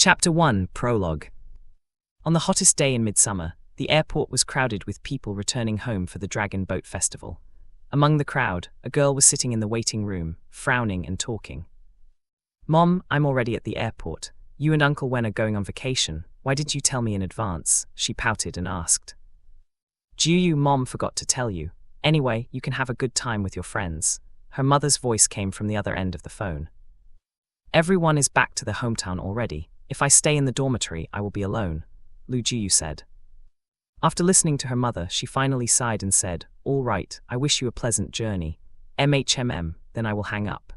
Chapter 1 Prologue. On the hottest day in midsummer, the airport was crowded with people returning home for the Dragon Boat Festival. Among the crowd, a girl was sitting in the waiting room, frowning and talking. "Mom, I'm already at the airport. You and Uncle Wen are going on vacation. Why didn't you tell me in advance?" she pouted and asked. "Jiu, Mom forgot to tell you. Anyway, you can have a good time with your friends." Her mother's voice came from the other end of the phone. "Everyone is back to their hometown already. If I stay in the dormitory, I will be alone," Lu Jiu said. After listening to her mother, she finally sighed and said, "All right, I wish you a pleasant journey. Then I will hang up."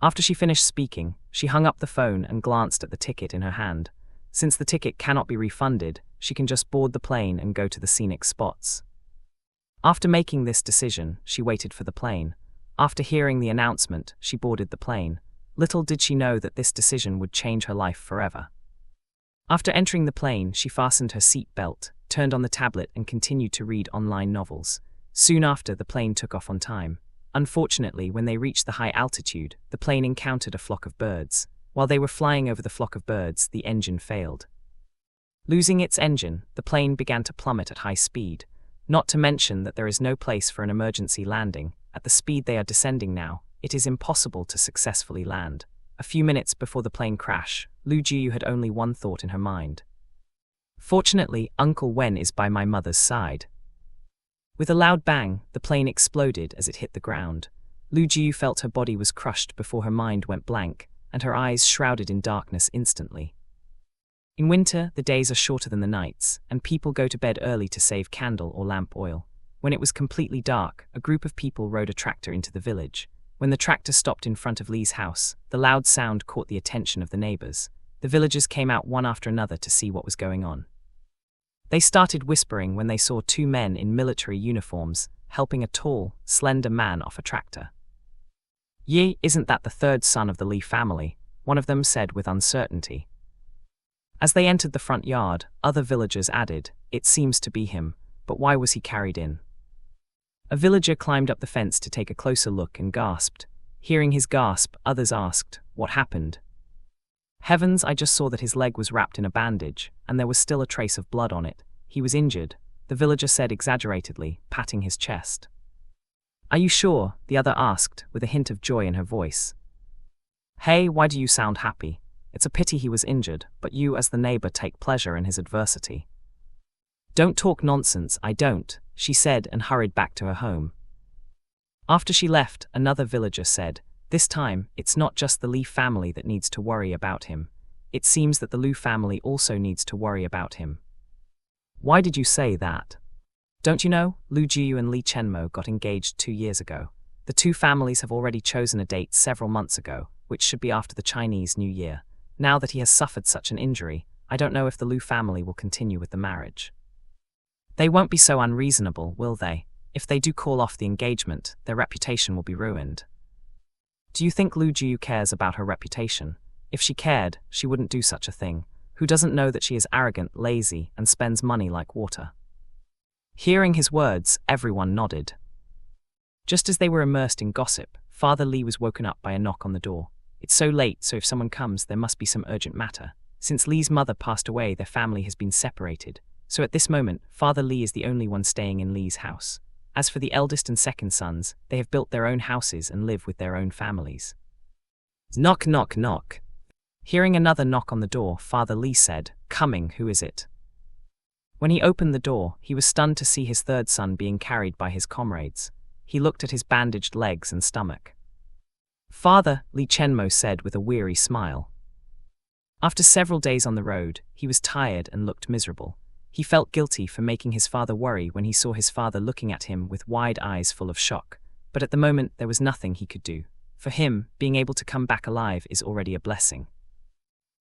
After she finished speaking, she hung up the phone and glanced at the ticket in her hand. Since the ticket cannot be refunded, she can just board the plane and go to the scenic spots. After making this decision, she waited for the plane. After hearing the announcement, she boarded the plane. Little did she know that this decision would change her life forever. After entering the plane, she fastened her seat belt, turned on the tablet and continued to read online novels. Soon after, the plane took off on time. Unfortunately, when they reached the high altitude, the plane encountered a flock of birds. While they were flying over the flock of birds, the engine failed. Losing its engine, the plane began to plummet at high speed. Not to mention that there is no place for an emergency landing. At the speed they are descending now, it is impossible to successfully land. A few minutes before the plane crash, Lu Jiu had only one thought in her mind. "Fortunately, Uncle Wen is by my mother's side." With a loud bang, the plane exploded as it hit the ground. Lu Jiu felt her body was crushed before her mind went blank, and her eyes shrouded in darkness instantly. In winter, the days are shorter than the nights, and people go to bed early to save candle or lamp oil. When it was completely dark, a group of people rode a tractor into the village. When the tractor stopped in front of Li's house, the loud sound caught the attention of the neighbors. The villagers came out one after another to see what was going on. They started whispering when they saw two men in military uniforms helping a tall, slender man off a tractor. "Yi, isn't that the third son of the Li family?" one of them said with uncertainty. As they entered the front yard, other villagers added, "It seems to be him, but why was he carried in?" A villager climbed up the fence to take a closer look and gasped. Hearing his gasp, others asked, "What happened?" "Heavens, I just saw that his leg was wrapped in a bandage, and there was still a trace of blood on it. He was injured," the villager said exaggeratedly, patting his chest. "Are you sure?" the other asked, with a hint of joy in her voice. "Hey, why do you sound happy? It's a pity he was injured, but you as the neighbor take pleasure in his adversity." "Don't talk nonsense, I don't," she said and hurried back to her home. After she left, another villager said, "This time, it's not just the Li family that needs to worry about him. It seems that the Lu family also needs to worry about him." "Why did you say that?" "Don't you know, Lu Jiu and Li Chenmo got engaged 2 years ago. The two families have already chosen a date several months ago, which should be after the Chinese New Year. Now that he has suffered such an injury, I don't know if the Lu family will continue with the marriage." "They won't be so unreasonable, will they? If they do call off the engagement, their reputation will be ruined." "Do you think Lu Jiu cares about her reputation? If she cared, she wouldn't do such a thing. Who doesn't know that she is arrogant, lazy, and spends money like water?" Hearing his words, everyone nodded. Just as they were immersed in gossip, Father Li was woken up by a knock on the door. It's so late, so if someone comes, there must be some urgent matter. Since Li's mother passed away, their family has been separated. So at this moment, Father Li is the only one staying in Li's house. As for the eldest and second sons, they have built their own houses and live with their own families. Knock, knock, knock. Hearing another knock on the door, Father Li said, "Coming, who is it?" When he opened the door, he was stunned to see his third son being carried by his comrades. He looked at his bandaged legs and stomach. "Father," Li Chenmo said with a weary smile. After several days on the road, he was tired and looked miserable. He felt guilty for making his father worry when he saw his father looking at him with wide eyes full of shock. But at the moment, there was nothing he could do. For him, being able to come back alive is already a blessing.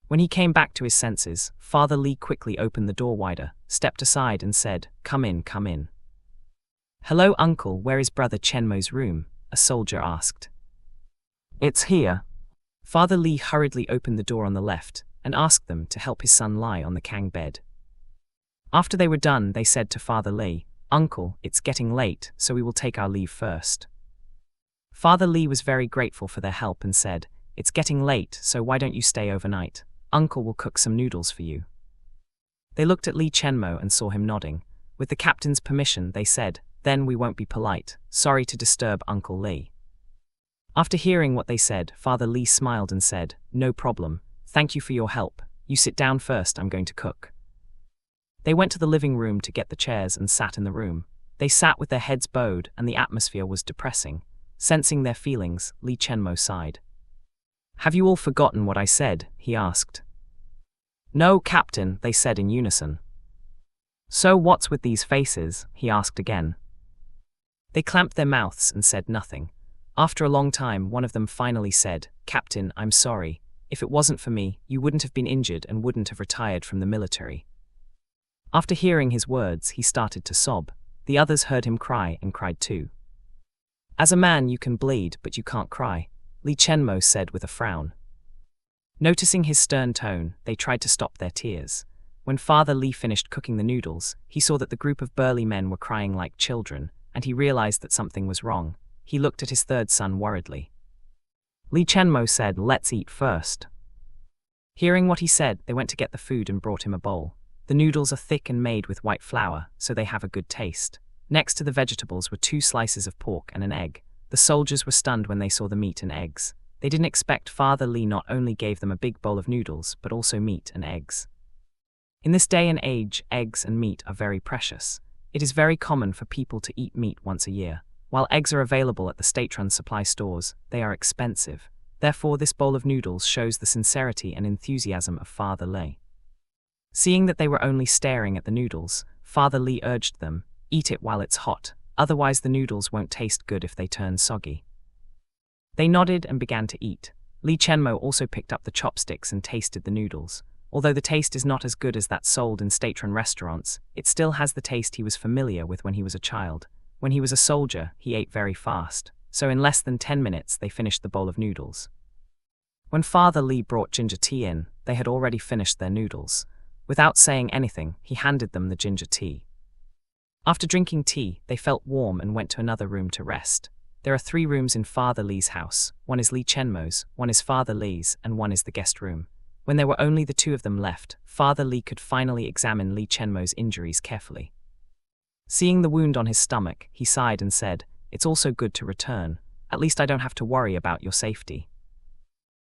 When he came back to his senses, Father Li quickly opened the door wider, stepped aside and said, "Come in, come in." "Hello, uncle, where is brother Chenmo's room?" a soldier asked. "It's here." Father Li hurriedly opened the door on the left and asked them to help his son lie on the Kang bed. After they were done, they said to Father Li, "Uncle, it's getting late, so we will take our leave first." Father Li was very grateful for their help and said, "It's getting late, so why don't you stay overnight? Uncle will cook some noodles for you." They looked at Li Chenmo and saw him nodding. With the captain's permission, they said, "Then we won't be polite. Sorry to disturb Uncle Li." After hearing what they said, Father Li smiled and said, "No problem. Thank you for your help. You sit down first, I'm going to cook." They went to the living room to get the chairs and sat in the room. They sat with their heads bowed and the atmosphere was depressing. Sensing their feelings, Li Chenmo sighed. "Have you all forgotten what I said?" he asked. "No, Captain," they said in unison. "So what's with these faces?" he asked again. They clamped their mouths and said nothing. After a long time, one of them finally said, "Captain, I'm sorry. If it wasn't for me, you wouldn't have been injured and wouldn't have retired from the military." After hearing his words, he started to sob. The others heard him cry and cried too. "As a man you can bleed, but you can't cry," Li Chenmo said with a frown. Noticing his stern tone, they tried to stop their tears. When Father Li finished cooking the noodles, he saw that the group of burly men were crying like children, and he realized that something was wrong. He looked at his third son worriedly. Li Chenmo said, "Let's eat first." Hearing what he said, they went to get the food and brought him a bowl. The noodles are thick and made with white flour, so they have a good taste. Next to the vegetables were 2 slices of pork and an egg. The soldiers were stunned when they saw the meat and eggs. They didn't expect Father Li not only gave them a big bowl of noodles, but also meat and eggs. In this day and age, eggs and meat are very precious. It is very common for people to eat meat once a year. While eggs are available at the state-run supply stores, they are expensive. Therefore, this bowl of noodles shows the sincerity and enthusiasm of Father Li. Seeing that they were only staring at the noodles, Father Li urged them, "Eat it while it's hot, otherwise the noodles won't taste good if they turn soggy." They nodded and began to eat. Li Chenmo also picked up the chopsticks and tasted the noodles. Although the taste is not as good as that sold in state-run restaurants, it still has the taste he was familiar with when he was a child. When he was a soldier, he ate very fast, so in less than 10 minutes they finished the bowl of noodles. When Father Li brought ginger tea in, they had already finished their noodles. Without saying anything, he handed them the ginger tea. After drinking tea, they felt warm and went to another room to rest. There are 3 rooms in Father Li's house. One is Li Chenmo's, one is Father Li's, and one is the guest room. When there were only the 2 of them left, Father Li could finally examine Li Chenmo's injuries carefully. Seeing the wound on his stomach, he sighed and said, "It's also good to return. At least I don't have to worry about your safety."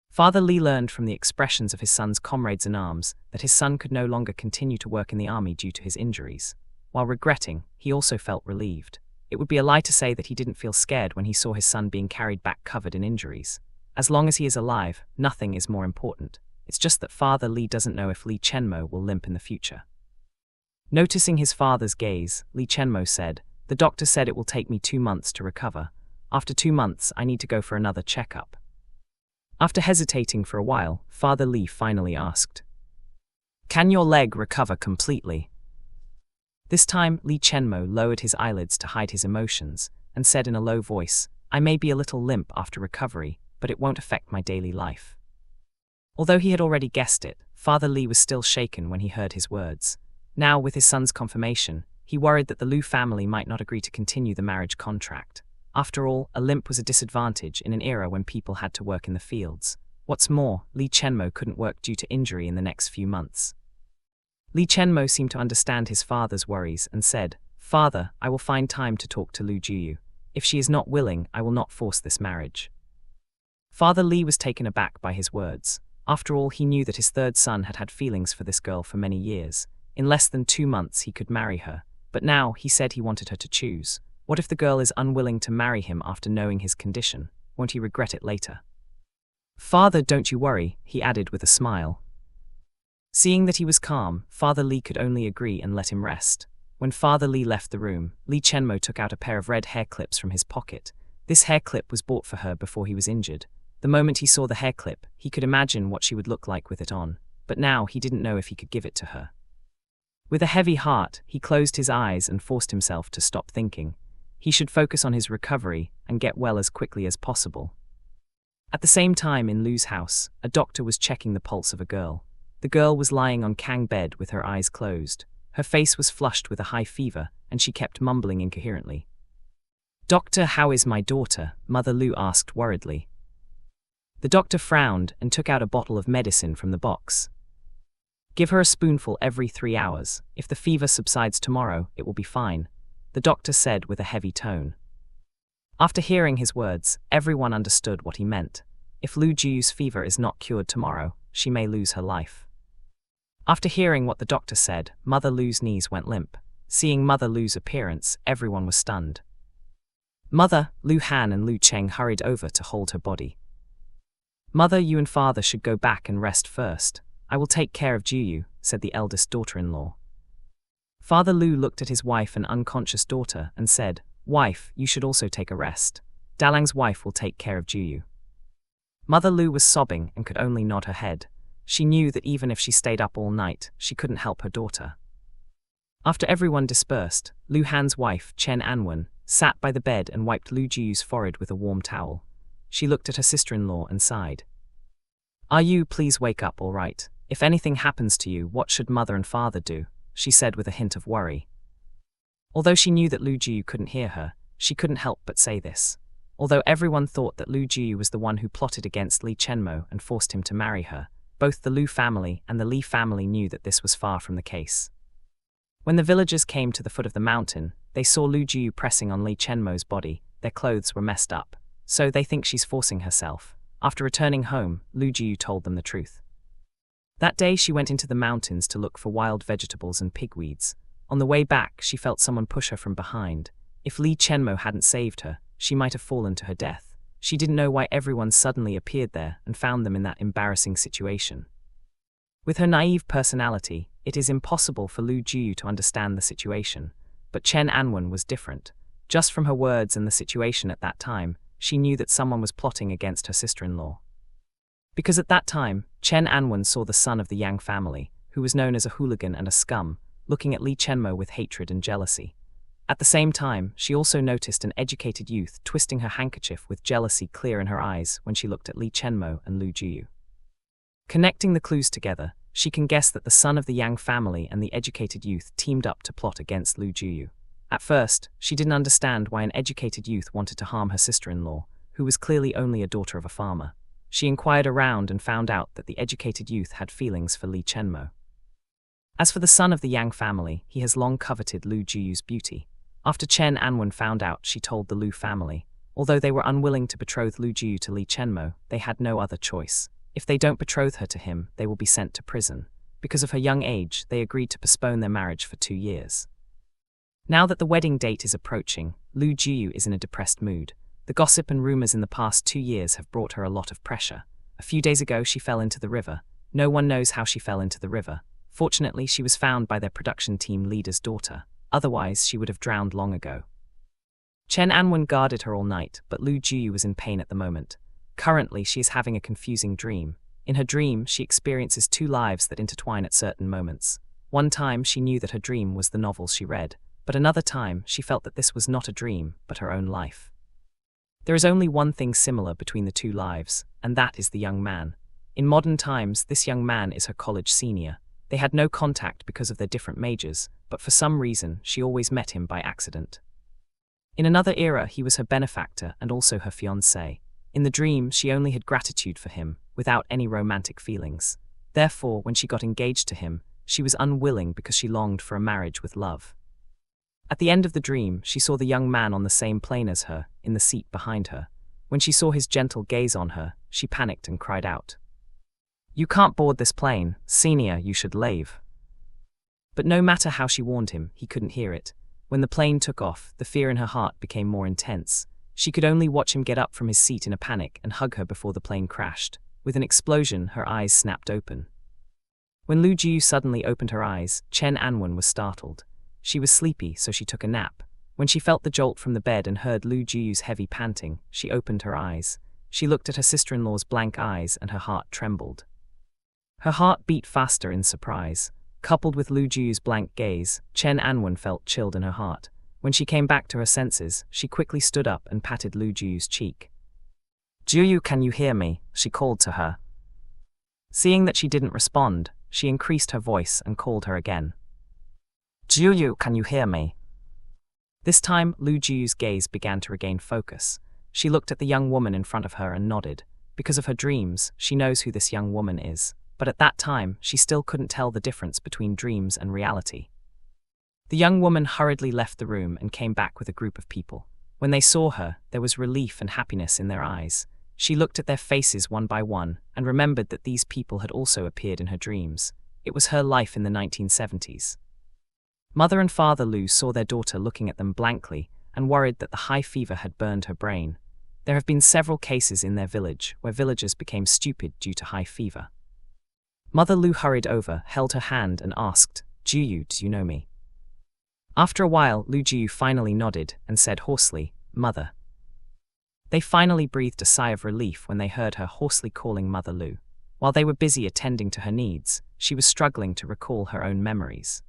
Father Li learned from the expressions of his son's comrades in arms that his son could no longer continue to work in the army due to his injuries. While regretting, he also felt relieved. It would be a lie to say that he didn't feel scared when he saw his son being carried back covered in injuries. As long as he is alive, nothing is more important. It's just that Father Li doesn't know if Li Chenmo will limp in the future. Noticing his father's gaze, Li Chenmo said, "The doctor said it will take me 2 months to recover. After 2 months, I need to go for another checkup." After hesitating for a while, Father Li finally asked, "Can your leg recover completely?" This time, Li Chenmo lowered his eyelids to hide his emotions and said in a low voice, "I may be a little limp after recovery, but it won't affect my daily life." Although he had already guessed it, Father Li was still shaken when he heard his words. Now, with his son's confirmation, he worried that the Liu family might not agree to continue the marriage contract. After all, a limp was a disadvantage in an era when people had to work in the fields. What's more, Li Chenmo couldn't work due to injury in the next few months. Li Chenmo seemed to understand his father's worries and said, "Father, I will find time to talk to Lu Juyu. If she is not willing, I will not force this marriage." Father Li was taken aback by his words. After all, he knew that his third son had had feelings for this girl for many years. In less than 2 months he could marry her, but now he said he wanted her to choose. What if the girl is unwilling to marry him after knowing his condition? Won't he regret it later? "Father, don't you worry," he added with a smile. Seeing that he was calm, Father Li could only agree and let him rest. When Father Li left the room, Li Chenmo took out a pair of red hair clips from his pocket. This hair clip was bought for her before he was injured. The moment he saw the hair clip, he could imagine what she would look like with it on, but now he didn't know if he could give it to her. With a heavy heart, he closed his eyes and forced himself to stop thinking. He should focus on his recovery and get well as quickly as possible. At the same time, in Lu's house, a doctor was checking the pulse of a girl. The girl was lying on Kang bed with her eyes closed. Her face was flushed with a high fever, and she kept mumbling incoherently. "Doctor, how is my daughter?" Mother Lu asked worriedly. The doctor frowned and took out a bottle of medicine from the box. Give her a spoonful every 3 hours. If the fever subsides tomorrow, it will be fine, the doctor said with a heavy tone. After hearing his words, everyone understood what he meant. If Lu Jiyu's fever is not cured tomorrow, she may lose her life. After hearing what the doctor said, Mother Lu's knees went limp. Seeing Mother Lu's appearance, everyone was stunned. Mother, Lu Han and Lu Cheng hurried over to hold her body. Mother, you and father should go back and rest first. I will take care of Jiyu, said the eldest daughter-in-law. Father Lu looked at his wife and unconscious daughter and said, Wife, you should also take a rest. Dalang's wife will take care of Jiyu. Mother Lu was sobbing and could only nod her head. She knew that even if she stayed up all night, she couldn't help her daughter. After everyone dispersed, Lu Han's wife, Chen Anwen, sat by the bed and wiped Lu Jiyu's forehead with a warm towel. She looked at her sister-in-law and sighed. Are you, please wake up, all right? If anything happens to you, what should mother and father do? She said with a hint of worry. Although she knew that Lu Jiyu couldn't hear her, she couldn't help but say this. Although everyone thought that Lu Jiyu was the one who plotted against Li Chenmo and forced him to marry her, both the Lu family and the Li family knew that this was far from the case. When the villagers came to the foot of the mountain, they saw Lu Jiyu pressing on Li Chenmo's body. Their clothes were messed up, so they think she's forcing herself. After returning home, Lu Jiyu told them the truth. That day she went into the mountains to look for wild vegetables and pigweeds. On the way back, she felt someone push her from behind. If Li Chenmo hadn't saved her, she might have fallen to her death. She didn't know why everyone suddenly appeared there and found them in that embarrassing situation. With her naive personality, it is impossible for Lu Jiyu to understand the situation, but Chen Anwen was different. Just from her words and the situation at that time, she knew that someone was plotting against her sister-in-law. Because at that time, Chen Anwen saw the son of the Yang family, who was known as a hooligan and a scum, looking at Li Chenmo with hatred and jealousy. At the same time, she also noticed an educated youth twisting her handkerchief with jealousy clear in her eyes when she looked at Li Chenmo and Lu Jiyu. Connecting the clues together, she can guess that the son of the Yang family and the educated youth teamed up to plot against Lu Jiyu. At first, she didn't understand why an educated youth wanted to harm her sister-in-law, who was clearly only a daughter of a farmer. She inquired around and found out that the educated youth had feelings for Li Chenmo. As for the son of the Yang family, he has long coveted Lu Jiyu's beauty. After Chen Anwen found out, she told the Lu family. Although they were unwilling to betroth Lu Jiyu to Li Chenmo, they had no other choice. If they don't betroth her to him, they will be sent to prison. Because of her young age, they agreed to postpone their marriage for 2 years. Now that the wedding date is approaching, Lu Jiyu is in a depressed mood. The gossip and rumors in the past 2 years have brought her a lot of pressure. A few days ago, she fell into the river. No one knows how she fell into the river. Fortunately, she was found by their production team leader's daughter. Otherwise, she would have drowned long ago. Chen Anwen guarded her all night, but Lu Jiyu was in pain at the moment. Currently, she is having a confusing dream. In her dream, she experiences 2 lives that intertwine at certain moments. One time, she knew that her dream was the novels she read, but another time, she felt that this was not a dream, but her own life. There is only one thing similar between the 2 lives, and that is the young man. In modern times, this young man is her college senior. They had no contact because of their different majors, but for some reason, she always met him by accident. In another era, he was her benefactor and also her fiancé. In the dream, she only had gratitude for him, without any romantic feelings. Therefore, when she got engaged to him, she was unwilling because she longed for a marriage with love. At the end of the dream, she saw the young man on the same plane as her, in the seat behind her. When she saw his gentle gaze on her, she panicked and cried out, "You can't board this plane, senior, you should leave." But no matter how she warned him, he couldn't hear it. When the plane took off, the fear in her heart became more intense. She could only watch him get up from his seat in a panic and hug her before the plane crashed. With an explosion, her eyes snapped open. When Lu Jiyu suddenly opened her eyes, Chen Anwen was startled. She was sleepy, so she took a nap. When she felt the jolt from the bed and heard Lu Jiyu's heavy panting, she opened her eyes. She looked at her sister-in-law's blank eyes and her heart trembled. Her heart beat faster in surprise. Coupled with Lu Jiyu's blank gaze, Chen Anwen felt chilled in her heart. When she came back to her senses, she quickly stood up and patted Lu Jiyu's cheek. "Jiyu, can you hear me?" she called to her. Seeing that she didn't respond, she increased her voice and called her again. "Jiyu, can you hear me?" This time, Lu Jiyu's gaze began to regain focus. She looked at the young woman in front of her and nodded. Because of her dreams, she knows who this young woman is. but at that time, she still couldn't tell the difference between dreams and reality. The young woman hurriedly left the room and came back with a group of people. When they saw her, there was relief and happiness in their eyes. She looked at their faces one by one and remembered that these people had also appeared in her dreams. It was her life in the 1970s. Mother and Father Lu saw their daughter looking at them blankly and worried that the high fever had burned her brain. There have been several cases in their village where villagers became stupid due to high fever. Mother Lu hurried over, held her hand and asked, "Juyu, do you know me?" After a while, Lu Juyu finally nodded and said hoarsely, "Mother." They finally breathed a sigh of relief when they heard her hoarsely calling Mother Lu. While they were busy attending to her needs, she was struggling to recall her own memories.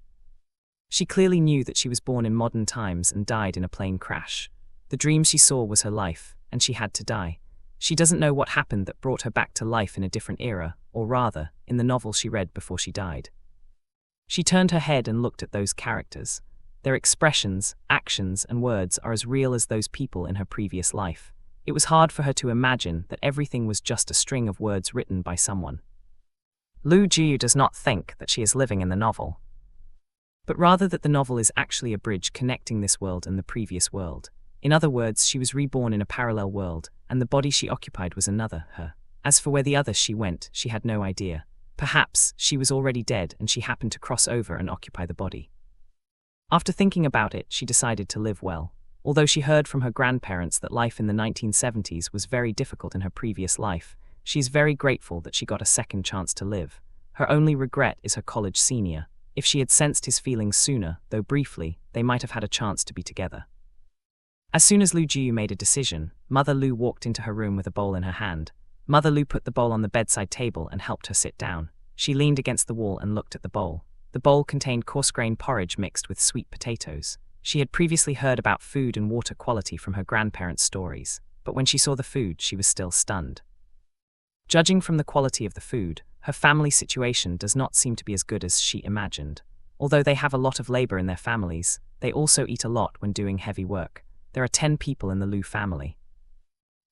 She clearly knew that she was born in modern times and died in a plane crash. The dream she saw was her life, and she had to die. She doesn't know what happened that brought her back to life in a different era, or rather, in the novel she read before she died. She turned her head and looked at those characters. Their expressions, actions, and words are as real as those people in her previous life. It was hard for her to imagine that everything was just a string of words written by someone. Lu Juyu does not think that she is living in the novel, but rather that the novel is actually a bridge connecting this world and the previous world. In other words, she was reborn in a parallel world, and the body she occupied was another her. As for where the other she went, she had no idea. Perhaps she was already dead and she happened to cross over and occupy the body. After thinking about it, she decided to live well. Although she heard from her grandparents that life in the 1970s was very difficult in her previous life, she is very grateful that she got a second chance to live. Her only regret is her college senior. If she had sensed his feelings sooner, though briefly, they might have had a chance to be together. As soon as Lu Jiu made a decision, Mother Lu walked into her room with a bowl in her hand. Mother Lu put the bowl on the bedside table and helped her sit down. She leaned against the wall and looked at the bowl. The bowl contained coarse-grained porridge mixed with sweet potatoes. She had previously heard about food and water quality from her grandparents' stories, but when she saw the food, she was still stunned. Judging from the quality of the food, her family situation does not seem to be as good as she imagined. Although they have a lot of labor in their families, they also eat a lot when doing heavy work. There are 10 people in the Lu family.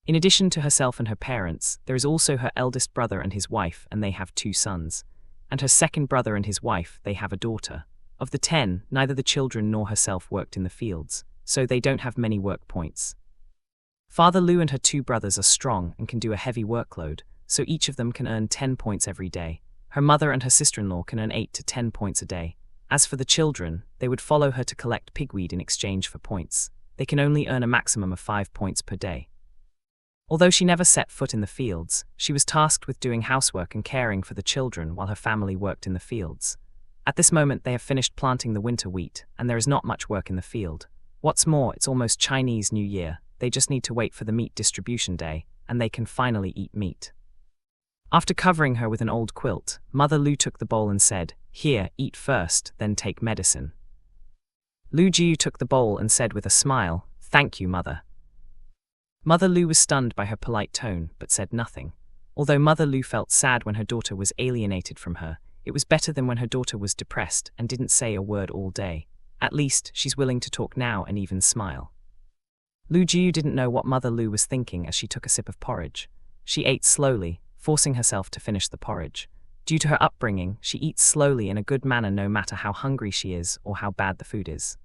In addition to herself and her parents, there is also her eldest brother and his wife, and they have 2 sons. And her second brother and his wife, they have a daughter. Of the 10, neither the children nor herself worked in the fields, so they don't have many work points. Father Lu and her 2 brothers are strong and can do a heavy workload, so each of them can earn 10 points every day. Her mother and her sister-in-law can earn 8 to 10 points a day. As for the children, they would follow her to collect pigweed in exchange for points. They can only earn a maximum of 5 points per day. Although she never set foot in the fields, she was tasked with doing housework and caring for the children while her family worked in the fields. At this moment, they have finished planting the winter wheat, and there is not much work in the field. What's more, it's almost Chinese New Year. They just need to wait for the meat distribution day, and they can finally eat meat. After covering her with an old quilt, Mother Lu took the bowl and said, "Here, eat first, then take medicine." Lu Jiu took the bowl and said with a smile, "Thank you, Mother." Mother Lu was stunned by her polite tone, but said nothing. Although Mother Lu felt sad when her daughter was alienated from her, it was better than when her daughter was depressed and didn't say a word all day. At least, she's willing to talk now and even smile. Lu Jiu didn't know what Mother Lu was thinking as she took a sip of porridge. She ate slowly, forcing herself to finish the porridge. Due to her upbringing, she eats slowly in a good manner no matter how hungry she is or how bad the food is.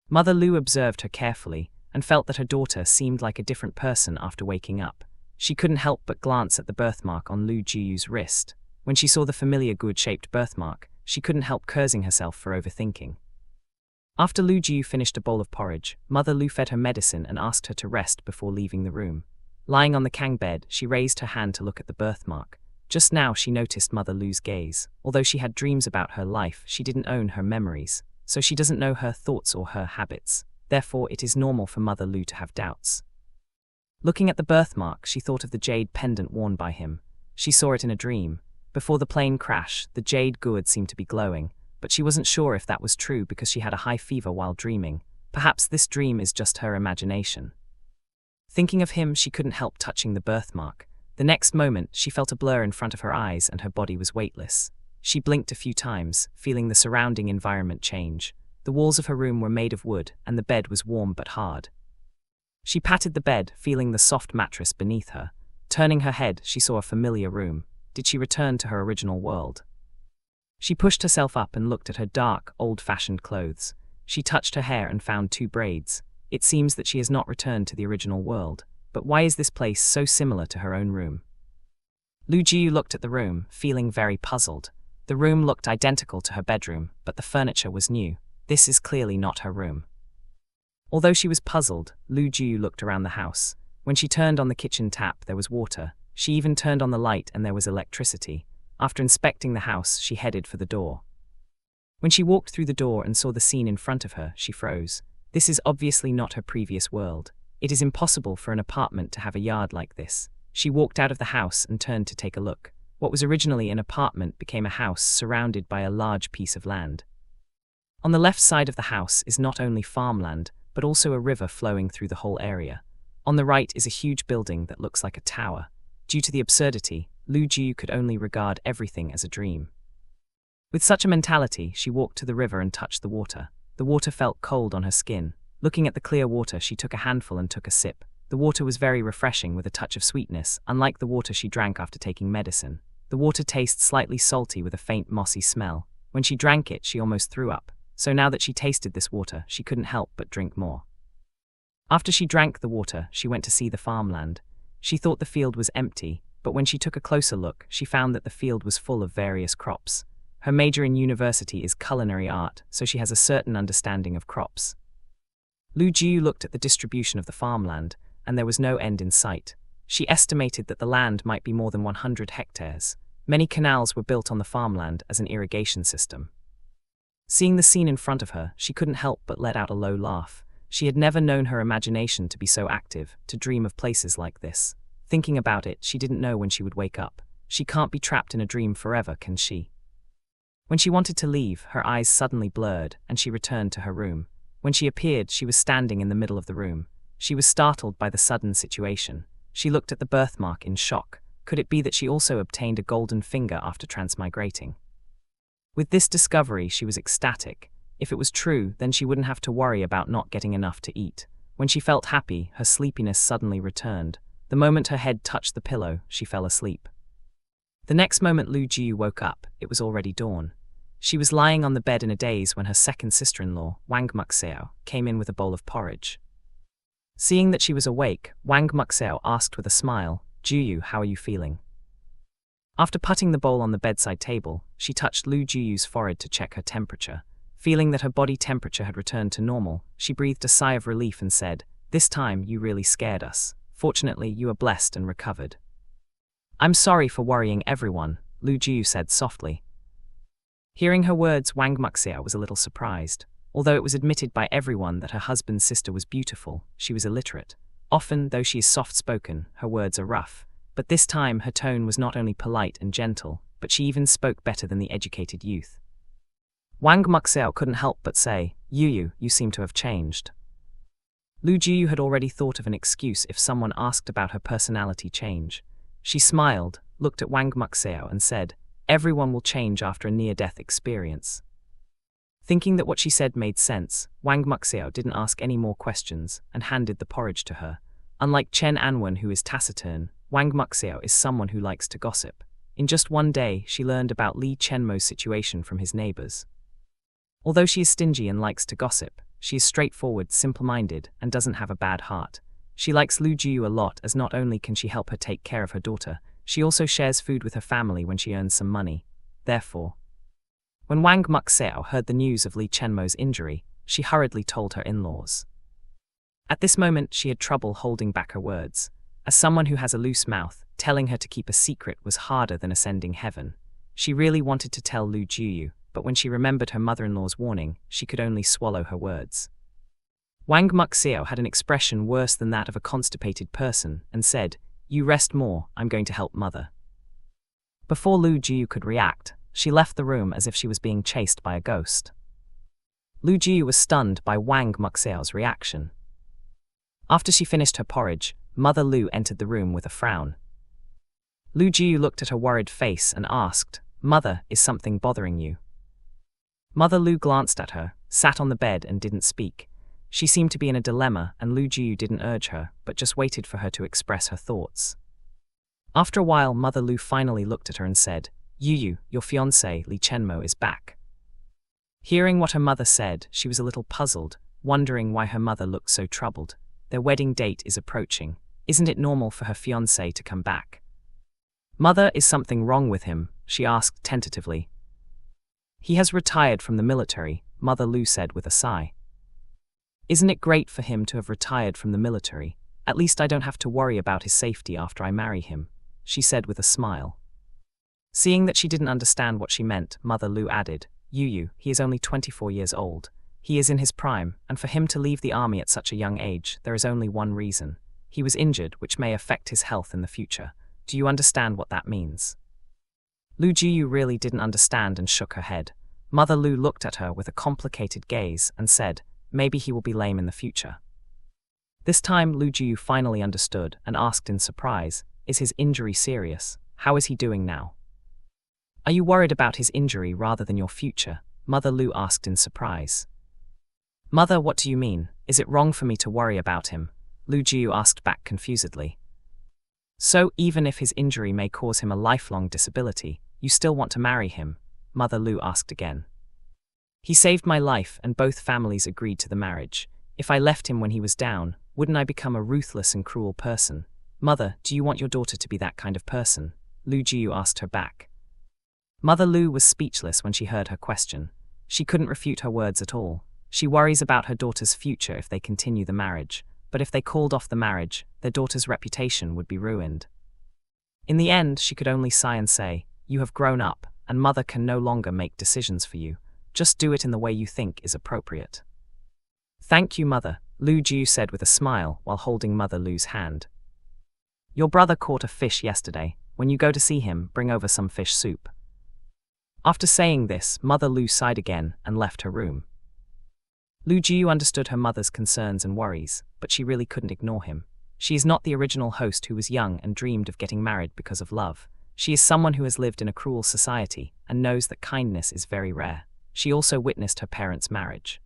Mother Lu observed her carefully and felt that her daughter seemed like a different person after waking up. She couldn't help but glance at the birthmark on Lu Jiu's wrist. When she saw the familiar good-shaped birthmark, she couldn't help cursing herself for overthinking. After Lu Jiu finished a bowl of porridge, Mother Lu fed her medicine and asked her to rest before leaving the room. Lying on the kang bed, she raised her hand to look at the birthmark. Just now she noticed Mother Lu's gaze. Although she had dreams about her life, she didn't own her memories, so she doesn't know her thoughts or her habits. Therefore, it is normal for Mother Lu to have doubts. Looking at the birthmark, she thought of the jade pendant worn by him. She saw it in a dream. Before the plane crash, the jade gourd seemed to be glowing, but she wasn't sure if that was true because she had a high fever while dreaming. Perhaps this dream is just her imagination. Thinking of him, she couldn't help touching the birthmark. The next moment, she felt a blur in front of her eyes and her body was weightless. She blinked a few times, feeling the surrounding environment change. The walls of her room were made of wood, and the bed was warm but hard. She patted the bed, feeling the soft mattress beneath her. Turning her head, she saw a familiar room. did she return to her original world. She pushed herself up and looked at her dark, old-fashioned clothes. She touched her hair and found 2 braids. It seems that she has not returned to the original world. But why is this place so similar to her own room? Lu Jiu looked at the room, feeling very puzzled. The room looked identical to her bedroom, but the furniture was new. This is clearly not her room. Although she was puzzled, Lu Jiu looked around the house. When she turned on the kitchen tap, there was water. She even turned on the light and there was electricity. After inspecting the house, she headed for the door. When she walked through the door and saw the scene in front of her, she froze. This is obviously not her previous world. It is impossible for an apartment to have a yard like this. She walked out of the house and turned to take a look. What was originally an apartment became a house surrounded by a large piece of land. On the left side of the house is not only farmland, but also a river flowing through the whole area. On the right is a huge building that looks like a tower. Due to the absurdity, Lu Jiu could only regard everything as a dream. With such a mentality, she walked to the river and touched the water. The water felt cold on her skin. Looking at the clear water, she took a handful and took a sip. The water was very refreshing with a touch of sweetness, unlike the water she drank after taking medicine. The water tastes slightly salty with a faint mossy smell. When she drank it, she almost threw up. So now that she tasted this water, she couldn't help but drink more. After she drank the water, she went to see the farmland. She thought the field was empty, but when she took a closer look, she found that the field was full of various crops. Her major in university is culinary art, so she has a certain understanding of crops. Lu Jiu looked at the distribution of the farmland, and there was no end in sight. She estimated that the land might be more than 100 hectares. Many canals were built on the farmland as an irrigation system. Seeing the scene in front of her, she couldn't help but let out a low laugh. She had never known her imagination to be so active, to dream of places like this. Thinking about it, she didn't know when she would wake up. She can't be trapped in a dream forever, can she? When she wanted to leave, her eyes suddenly blurred, and she returned to her room. When she appeared, she was standing in the middle of the room. She was startled by the sudden situation. She looked at the birthmark in shock. Could it be that she also obtained a golden finger after transmigrating? With this discovery, she was ecstatic. If it was true, then she wouldn't have to worry about not getting enough to eat. When she felt happy, her sleepiness suddenly returned. The moment her head touched the pillow, she fell asleep. The next moment Lu Jiu woke up, it was already dawn. She was lying on the bed in a daze when her second sister-in-law, Wang Muxiao, came in with a bowl of porridge. Seeing that she was awake, Wang Muxiao asked with a smile, "Jiu, how are you feeling?" After putting the bowl on the bedside table, she touched Lu Jiu's forehead to check her temperature. Feeling that her body temperature had returned to normal, she breathed a sigh of relief and said, "This time you really scared us. Fortunately, you are blessed and recovered." "I'm sorry for worrying everyone," Lu Jiu said softly. Hearing her words, Wang Muxiao was a little surprised. Although it was admitted by everyone that her husband's sister was beautiful, she was illiterate. Often, though she is soft-spoken, her words are rough. But this time, her tone was not only polite and gentle, but she even spoke better than the educated youth. Wang Muxiao couldn't help but say, you seem to have changed." Lu Jiu had already thought of an excuse if someone asked about her personality change. She smiled, looked at Wang Muxiao and said, "Everyone will change after a near-death experience." Thinking that what she said made sense, Wang Muxiao didn't ask any more questions and handed the porridge to her. Unlike Chen Anwen, who is taciturn, Wang Muxiao is someone who likes to gossip. In just one day, she learned about Li Chenmo's situation from his neighbors. Although she is stingy and likes to gossip, she is straightforward, simple-minded, and doesn't have a bad heart. She likes Lu Jiu a lot, as not only can she help her take care of her daughter, she also shares food with her family when she earns some money. Therefore, when Wang Muxiao heard the news of Li Chenmo's injury, she hurriedly told her in-laws. At this moment, she had trouble holding back her words. As someone who has a loose mouth, telling her to keep a secret was harder than ascending heaven. She really wanted to tell Lu Jiu, but when she remembered her mother-in-law's warning, she could only swallow her words. Wang Muxiao had an expression worse than that of a constipated person and said, "You rest more, I'm going to help mother." Before Lu Jiu could react, she left the room as if she was being chased by a ghost. Lu Jiu was stunned by Wang Muxiao's reaction. After she finished her porridge, Mother Lu entered the room with a frown. Lu Jiu looked at her worried face and asked, "Mother, is something bothering you?" Mother Lu glanced at her, sat on the bed and didn't speak. She seemed to be in a dilemma, and Lu Jiu didn't urge her, but just waited for her to express her thoughts. After a while, Mother Lu finally looked at her and said, Yu, your fiancé, Li Chenmo, is back. Hearing what her mother said, she was a little puzzled, wondering why her mother looked so troubled. Their wedding date is approaching. Isn't it normal for her fiancé to come back? Mother, is something wrong with him? She asked tentatively. He has retired from the military, Mother Lu said with a sigh. Isn't it great for him to have retired from the military? At least I don't have to worry about his safety after I marry him, she said with a smile. Seeing that she didn't understand what she meant, Mother Lu added, Yu, he is only 24 years old. He is in his prime, and for him to leave the army at such a young age, there is only one reason. He was injured, which may affect his health in the future. Do you understand what that means? Lu Jiyu really didn't understand and shook her head. Mother Lu looked at her with a complicated gaze and said, maybe he will be lame in the future. This time Lu Jiyu finally understood and asked in surprise, is his injury serious? How is he doing now? Are you worried about his injury rather than your future? Mother Lu asked in surprise. Mother, what do you mean? Is it wrong for me to worry about him? Lu Jiyu asked back confusedly. So, even if his injury may cause him a lifelong disability, you still want to marry him? Mother Lu asked again. He saved my life and both families agreed to the marriage. If I left him when he was down, wouldn't I become a ruthless and cruel person? Mother, do you want your daughter to be that kind of person? Lu Jiyu asked her back. Mother Lu was speechless when she heard her question. She couldn't refute her words at all. She worries about her daughter's future if they continue the marriage, but if they called off the marriage, their daughter's reputation would be ruined. In the end, she could only sigh and say, you have grown up, and Mother can no longer make decisions for you. Just do it in the way you think is appropriate. Thank you, Mother, Lu Jiyu said with a smile while holding Mother Lu's hand. Your brother caught a fish yesterday. When you go to see him, bring over some fish soup. After saying this, Mother Lu sighed again and left her room. Lu Jiyu understood her mother's concerns and worries, but she really couldn't ignore him. She is not the original host who was young and dreamed of getting married because of love. She is someone who has lived in a cruel society and knows that kindness is very rare. She also witnessed her parents' marriage.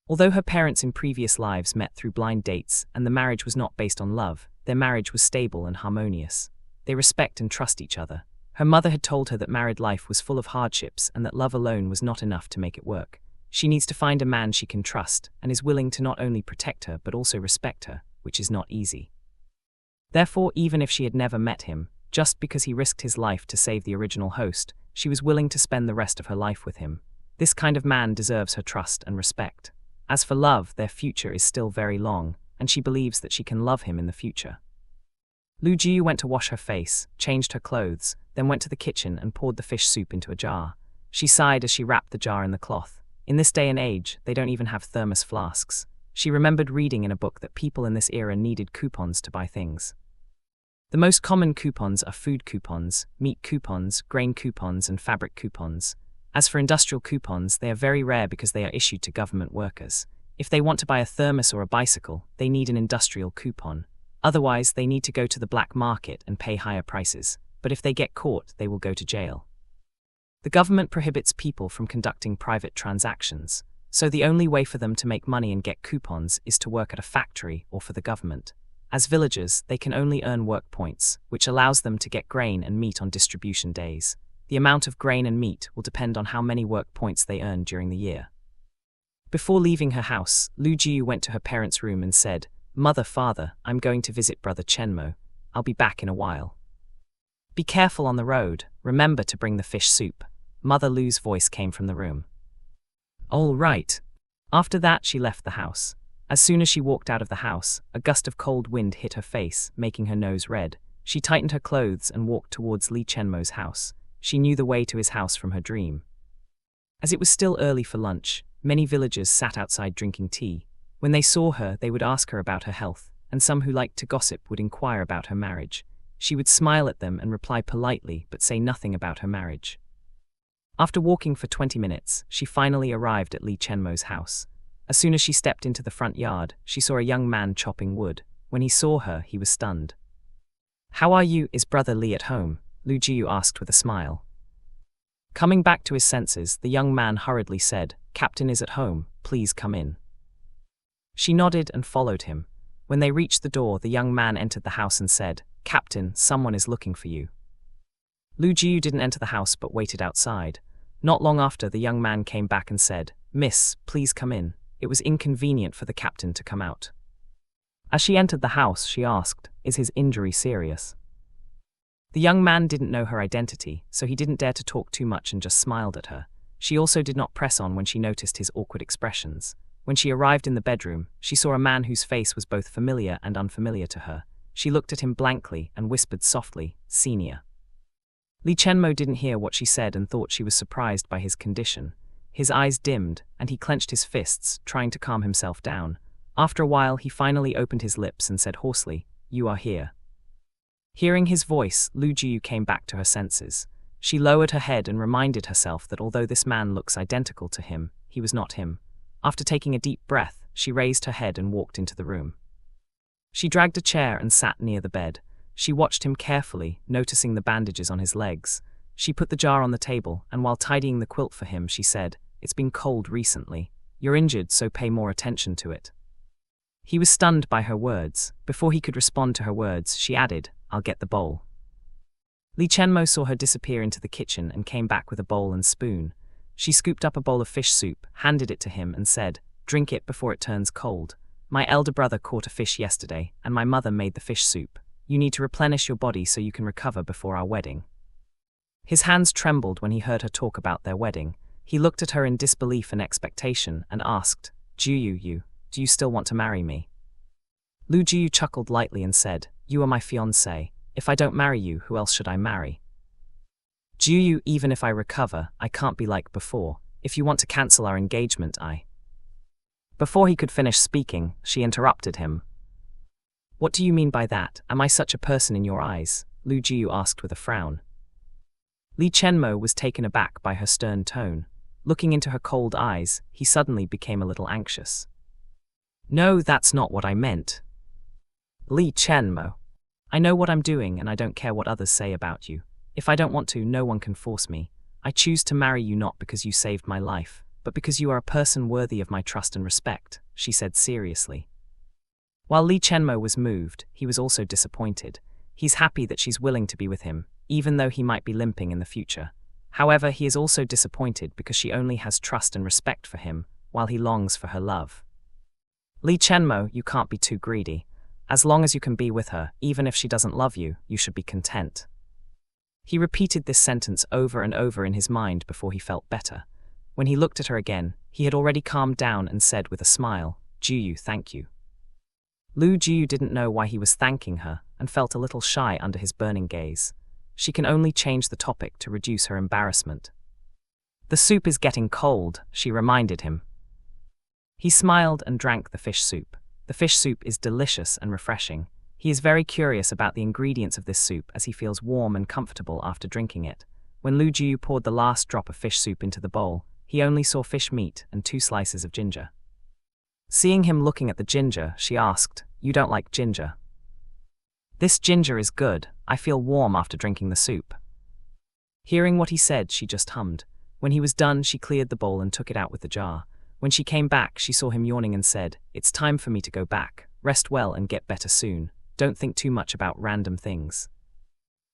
Although her parents in previous lives met through blind dates and the marriage was not based on love, their marriage was stable and harmonious. They respect and trust each other. Her mother had told her that married life was full of hardships and that love alone was not enough to make it work. She needs to find a man she can trust and is willing to not only protect her but also respect her, which is not easy. Therefore, even if she had never met him, just because he risked his life to save the original host, she was willing to spend the rest of her life with him. This kind of man deserves her trust and respect. As for love, their future is still very long, and she believes that she can love him in the future. Lu Jiyu went to wash her face, changed her clothes, then went to the kitchen and poured the fish soup into a jar. She sighed as she wrapped the jar in the cloth. In this day and age, they don't even have thermos flasks. She remembered reading in a book that people in this era needed coupons to buy things. The most common coupons are food coupons, meat coupons, grain coupons, and fabric coupons. As for industrial coupons, they are very rare because they are issued to government workers. If they want to buy a thermos or a bicycle, they need an industrial coupon. Otherwise, they need to go to the black market and pay higher prices. But if they get caught, they will go to jail. The government prohibits people from conducting private transactions, so the only way for them to make money and get coupons is to work at a factory or for the government. As villagers, they can only earn work points, which allows them to get grain and meat on distribution days. The amount of grain and meat will depend on how many work points they earn during the year. Before leaving her house, Lu Jiyu went to her parents' room and said, Mother, Father, I'm going to visit Brother Chenmo. I'll be back in a while. Be careful on the road. Remember to bring the fish soup. Mother Lu's voice came from the room. All right. After that, she left the house. As soon as she walked out of the house, a gust of cold wind hit her face, making her nose red. She tightened her clothes and walked towards Li Chenmo's house. She knew the way to his house from her dream. As it was still early for lunch, many villagers sat outside drinking tea. When they saw her, they would ask her about her health, and some who liked to gossip would inquire about her marriage. She would smile at them and reply politely but say nothing about her marriage. After walking for 20 minutes, she finally arrived at Li Chenmo's house. As soon as she stepped into the front yard, she saw a young man chopping wood. When he saw her, he was stunned. How are you? Is Brother Li at home? Lu Jiyu asked with a smile. Coming back to his senses, the young man hurriedly said, Captain is at home, please come in. She nodded and followed him. When they reached the door, the young man entered the house and said, "Captain, someone is looking for you." Lu Jiu didn't enter the house but waited outside. Not long after, the young man came back and said, "Miss, please come in." It was inconvenient for the captain to come out. As she entered the house, she asked, "Is his injury serious?" The young man didn't know her identity, so he didn't dare to talk too much and just smiled at her. She also did not press on when she noticed his awkward expressions. When she arrived in the bedroom, she saw a man whose face was both familiar and unfamiliar to her. She looked at him blankly and whispered softly, "Senior." Li Chenmo didn't hear what she said and thought she was surprised by his condition. His eyes dimmed, and he clenched his fists, trying to calm himself down. After a while, he finally opened his lips and said hoarsely, "You are here." Hearing his voice, Lu Jiu came back to her senses. She lowered her head and reminded herself that although this man looks identical to him, he was not him. After taking a deep breath, she raised her head and walked into the room. She dragged a chair and sat near the bed. She watched him carefully, noticing the bandages on his legs. She put the jar on the table, and while tidying the quilt for him, she said, "It's been cold recently. You're injured, so pay more attention to it." He was stunned by her words. Before he could respond to her words, she added, "I'll get the bowl." Li Chenmo saw her disappear into the kitchen and came back with a bowl and spoon. She scooped up a bowl of fish soup, handed it to him, and said, "Drink it before it turns cold. My elder brother caught a fish yesterday, and my mother made the fish soup. You need to replenish your body so you can recover before our wedding." His hands trembled when he heard her talk about their wedding. He looked at her in disbelief and expectation and asked, do you still want to marry me?" Lu Jiu chuckled lightly and said, "You are my fiancé. If I don't marry you, who else should I marry?" "Jiu, even if I recover, I can't be like before. If you want to cancel our engagement, Before he could finish speaking, she interrupted him. "What do you mean by that? Am I such a person in your eyes?" Lu Jiu asked with a frown. Li Chenmo was taken aback by her stern tone. Looking into her cold eyes, he suddenly became a little anxious. "No, that's not what I meant. Li Chenmo, I know what I'm doing and I don't care what others say about you. If I don't want to, no one can force me. I choose to marry you not because you saved my life, but because you are a person worthy of my trust and respect," she said seriously. While Li Chenmo was moved, he was also disappointed. He's happy that she's willing to be with him, even though he might be limping in the future. However, he is also disappointed because she only has trust and respect for him, while he longs for her love. "Li Chenmo, you can't be too greedy. As long as you can be with her, even if she doesn't love you, you should be content." He repeated this sentence over and over in his mind before he felt better. When he looked at her again, he had already calmed down and said with a smile, "Jiu, thank you." Lu Jiu didn't know why he was thanking her and felt a little shy under his burning gaze. She can only change the topic to reduce her embarrassment. "The soup is getting cold," she reminded him. He smiled and drank the fish soup. The fish soup is delicious and refreshing. He is very curious about the ingredients of this soup as he feels warm and comfortable after drinking it. When Lu Jiu poured the last drop of fish soup into the bowl, he only saw fish meat and 2 slices of ginger. Seeing him looking at the ginger, she asked, "You don't like ginger?" "This ginger is good. I feel warm after drinking the soup." Hearing what he said, she just hummed. When he was done, she cleared the bowl and took it out with the jar. When she came back, she saw him yawning and said, "It's time for me to go back. Rest well and get better soon. Don't think too much about random things."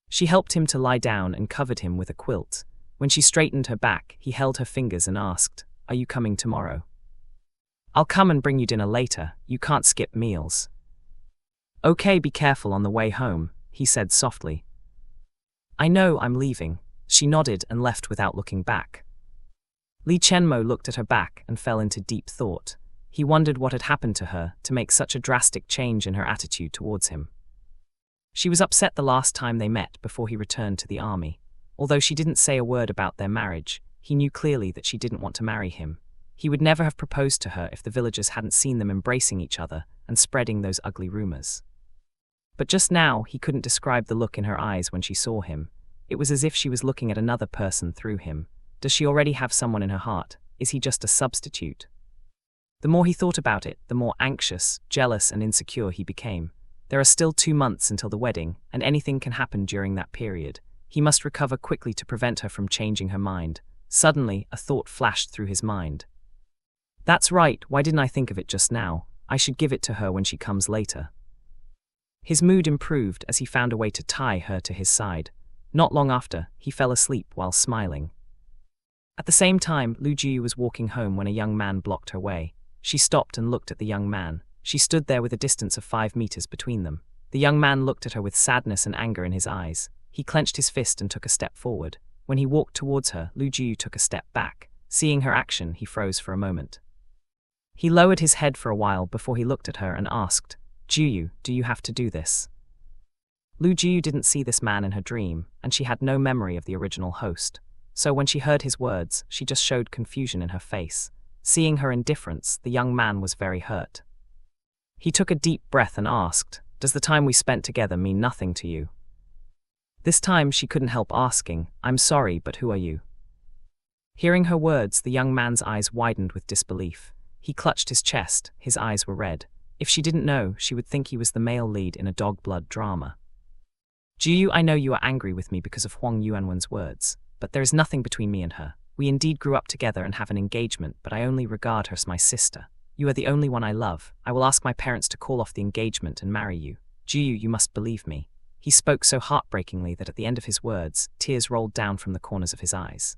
She helped him to lie down and covered him with a quilt. When she straightened her back, he held her fingers and asked, "Are you coming tomorrow?" "I'll come and bring you dinner later. You can't skip meals." "Okay, be careful on the way home," he said softly. "I know, I'm leaving." She nodded and left without looking back. Li Chenmo looked at her back and fell into deep thought. He wondered what had happened to her to make such a drastic change in her attitude towards him. She was upset the last time they met before he returned to the army. Although she didn't say a word about their marriage, he knew clearly that she didn't want to marry him. He would never have proposed to her if the villagers hadn't seen them embracing each other and spreading those ugly rumors. But just now, he couldn't describe the look in her eyes when she saw him. It was as if she was looking at another person through him. Does she already have someone in her heart? Is he just a substitute? The more he thought about it, the more anxious, jealous, and insecure he became. There are still 2 months until the wedding, and anything can happen during that period. He must recover quickly to prevent her from changing her mind. Suddenly, a thought flashed through his mind. "That's right, why didn't I think of it just now? I should give it to her when she comes later." His mood improved as he found a way to tie her to his side. Not long after, he fell asleep while smiling. At the same time, Lu Jiu was walking home when a young man blocked her way. She stopped and looked at the young man. She stood there with a distance of 5 meters between them. The young man looked at her with sadness and anger in his eyes. He clenched his fist and took a step forward. When he walked towards her, Lu Jiu took a step back. Seeing her action, he froze for a moment. He lowered his head for a while before he looked at her and asked, "Jiu, do you have to do this?" Lu Jiu didn't see this man in her dream, and she had no memory of the original host. So when she heard his words, she just showed confusion in her face. Seeing her indifference, the young man was very hurt. He took a deep breath and asked, "Does the time we spent together mean nothing to you?" This time she couldn't help asking, "I'm sorry, but who are you?" Hearing her words, the young man's eyes widened with disbelief. He clutched his chest, his eyes were red. If she didn't know, she would think he was the male lead in a dog-blood drama. "Jiu, I know you are angry with me because of Huang Yuanwen's words, but there is nothing between me and her. We indeed grew up together and have an engagement, but I only regard her as my sister. You are the only one I love. I will ask my parents to call off the engagement and marry you. Jiu, you must believe me." He spoke so heartbreakingly that at the end of his words, tears rolled down from the corners of his eyes.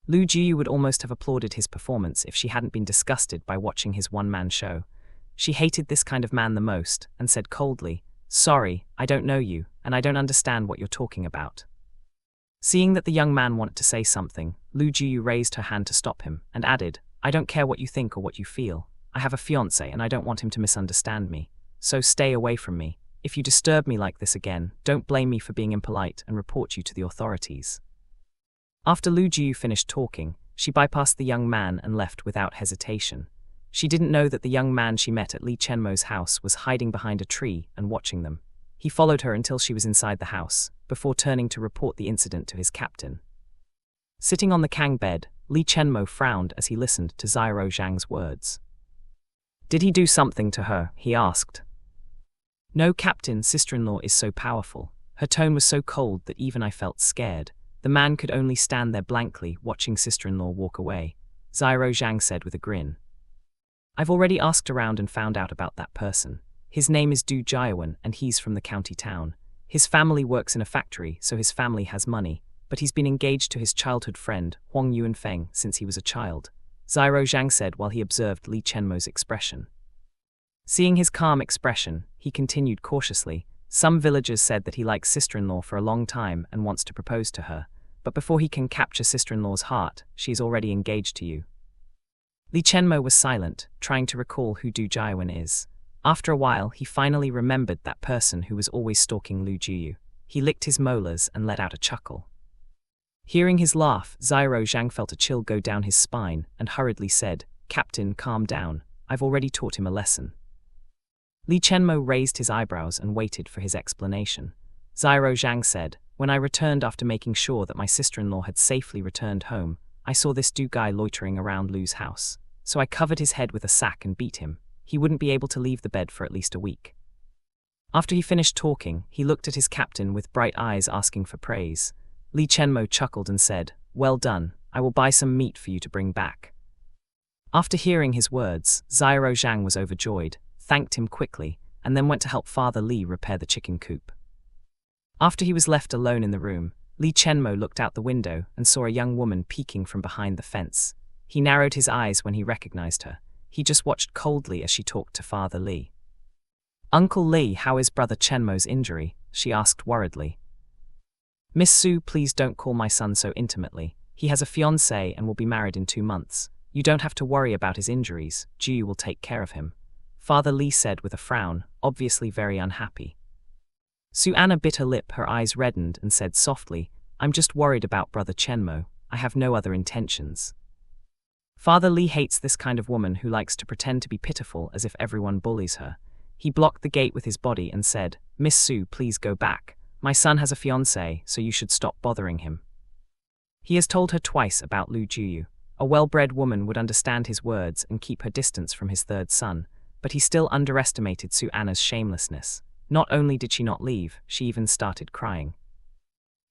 Lu Jiu would almost have applauded his performance if she hadn't been disgusted by watching his one-man show. She hated this kind of man the most, and said coldly, "Sorry, I don't know you, and I don't understand what you're talking about." Seeing that the young man wanted to say something, Lu Jiu raised her hand to stop him, and added, "I don't care what you think or what you feel. I have a fiancé and I don't want him to misunderstand me. So stay away from me. If you disturb me like this again, don't blame me for being impolite and report you to the authorities." After Lu Jiu finished talking, she bypassed the young man and left without hesitation. She didn't know that the young man she met at Li Chenmo's house was hiding behind a tree and watching them. He followed her until she was inside the house, before turning to report the incident to his captain. Sitting on the Kang bed, Li Chenmo frowned as he listened to Xiao Zhang's words. "Did he do something to her?" he asked. "No, Captain, sister-in-law is so powerful." Her tone was so cold that even I felt scared. The man could only stand there blankly, watching sister-in-law walk away. Xiao Zhang said with a grin, "I've already asked around and found out about that person. His name is Du Jiawen and he's from the county town. His family works in a factory, so his family has money, but he's been engaged to his childhood friend, Huang Yuanfeng, since he was a child," Xiao Zhang said while he observed Li Chenmo's expression. Seeing his calm expression, he continued cautiously, "Some villagers said that he likes sister-in-law for a long time and wants to propose to her, but before he can capture sister-in-law's heart, she is already engaged to you." Li Chenmo was silent, trying to recall who Du Jiawen is. After a while, he finally remembered that person who was always stalking Lu Jiu. He licked his molars and let out a chuckle. Hearing his laugh, Xiao Zhang felt a chill go down his spine and hurriedly said, "Captain, calm down. I've already taught him a lesson." Li Chenmo raised his eyebrows and waited for his explanation. Xiao Zhang said, "When I returned after making sure that my sister-in-law had safely returned home, I saw this Du guy loitering around Lu's house. So I covered his head with a sack and beat him. He wouldn't be able to leave the bed for at least a week." After he finished talking, he looked at his captain with bright eyes asking for praise. Li Chenmo chuckled and said, "Well done, I will buy some meat for you to bring back." After hearing his words, Xiao Zhang was overjoyed, thanked him quickly, and then went to help Father Li repair the chicken coop. After he was left alone in the room, Li Chenmo looked out the window and saw a young woman peeking from behind the fence. He narrowed his eyes when he recognized her. He just watched coldly as she talked to Father Li. "Uncle Li, how is Brother Chenmo's injury?" she asked worriedly. "Miss Su, please don't call my son so intimately. He has a fiancée and will be married in 2 months. You don't have to worry about his injuries. Jiu will take care of him," Father Li said with a frown, obviously very unhappy. Su Anna bit her lip, her eyes reddened, and said softly, "I'm just worried about Brother Chenmo. I have no other intentions." Father Li hates this kind of woman who likes to pretend to be pitiful as if everyone bullies her. He blocked the gate with his body and said, "Miss Su, please go back. My son has a fiancée, so you should stop bothering him." He has told her twice about Lu Jiu. A well-bred woman would understand his words and keep her distance from his third son, but he still underestimated Su Anna's shamelessness. Not only did she not leave, she even started crying.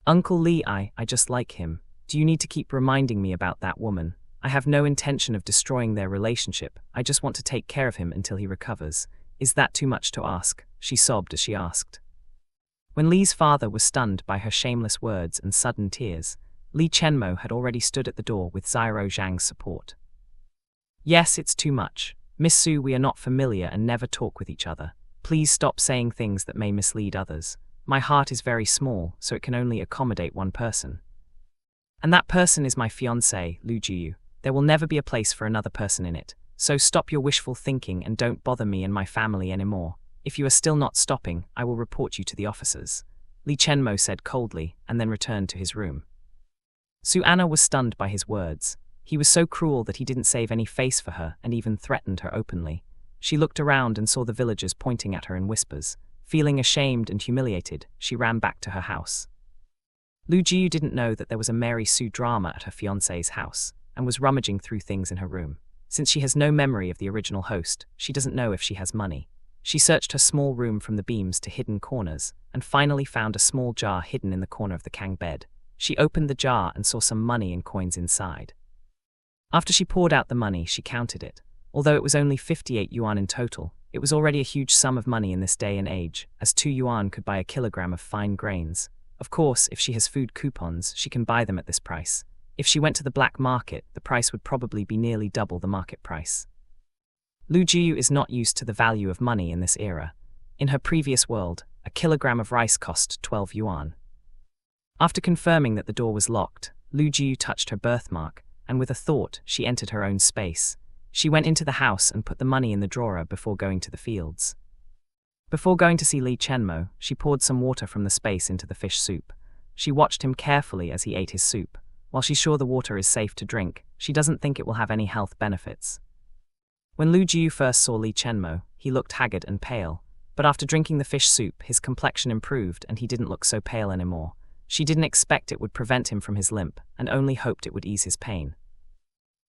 "Uncle Li, I just like him. Do you need to keep reminding me about that woman? I have no intention of destroying their relationship. I just want to take care of him until he recovers. Is that too much to ask?" she sobbed as she asked. When Li's father was stunned by her shameless words and sudden tears, Li Chenmo had already stood at the door with Xiao Zhang's support. Yes, it's too much. Miss Su, we are not familiar and never talk with each other. Please stop saying things that may mislead others. My heart is very small, so it can only accommodate one person. And that person is my fiancé, Lu Jiyu. There will never be a place for another person in it. So stop your wishful thinking and don't bother me and my family anymore. If you are still not stopping, I will report you to the officers, Li Chenmo said coldly, and then returned to his room. Su Anna was stunned by his words. He was so cruel that he didn't save any face for her and even threatened her openly. She looked around and saw the villagers pointing at her in whispers. Feeling ashamed and humiliated, she ran back to her house. Lu Jiyu didn't know that there was a Mary Sue drama at her fiancé's house, and was rummaging through things in her room. Since she has no memory of the original host, she doesn't know if she has money. She searched her small room from the beams to hidden corners, and finally found a small jar hidden in the corner of the Kang bed. She opened the jar and saw some money and coins inside. After she poured out the money, she counted it. Although it was only 58 yuan in total, it was already a huge sum of money in this day and age, as 2 yuan could buy a kilogram of fine grains. Of course, if she has food coupons, she can buy them at this price. If she went to the black market, the price would probably be nearly double the market price. Lu Jiyu is not used to the value of money in this era. In her previous world, a kilogram of rice cost 12 yuan. After confirming that the door was locked, Lu Jiyu touched her birthmark, and with a thought, she entered her own space. She went into the house and put the money in the drawer before going to the fields. Before going to see Li Chenmo, she poured some water from the space into the fish soup. She watched him carefully as he ate his soup. While she's sure the water is safe to drink, she doesn't think it will have any health benefits. When Lu Jiyu first saw Li Chenmo, he looked haggard and pale, but after drinking the fish soup, his complexion improved and he didn't look so pale anymore. She didn't expect it would prevent him from his limp, and only hoped it would ease his pain.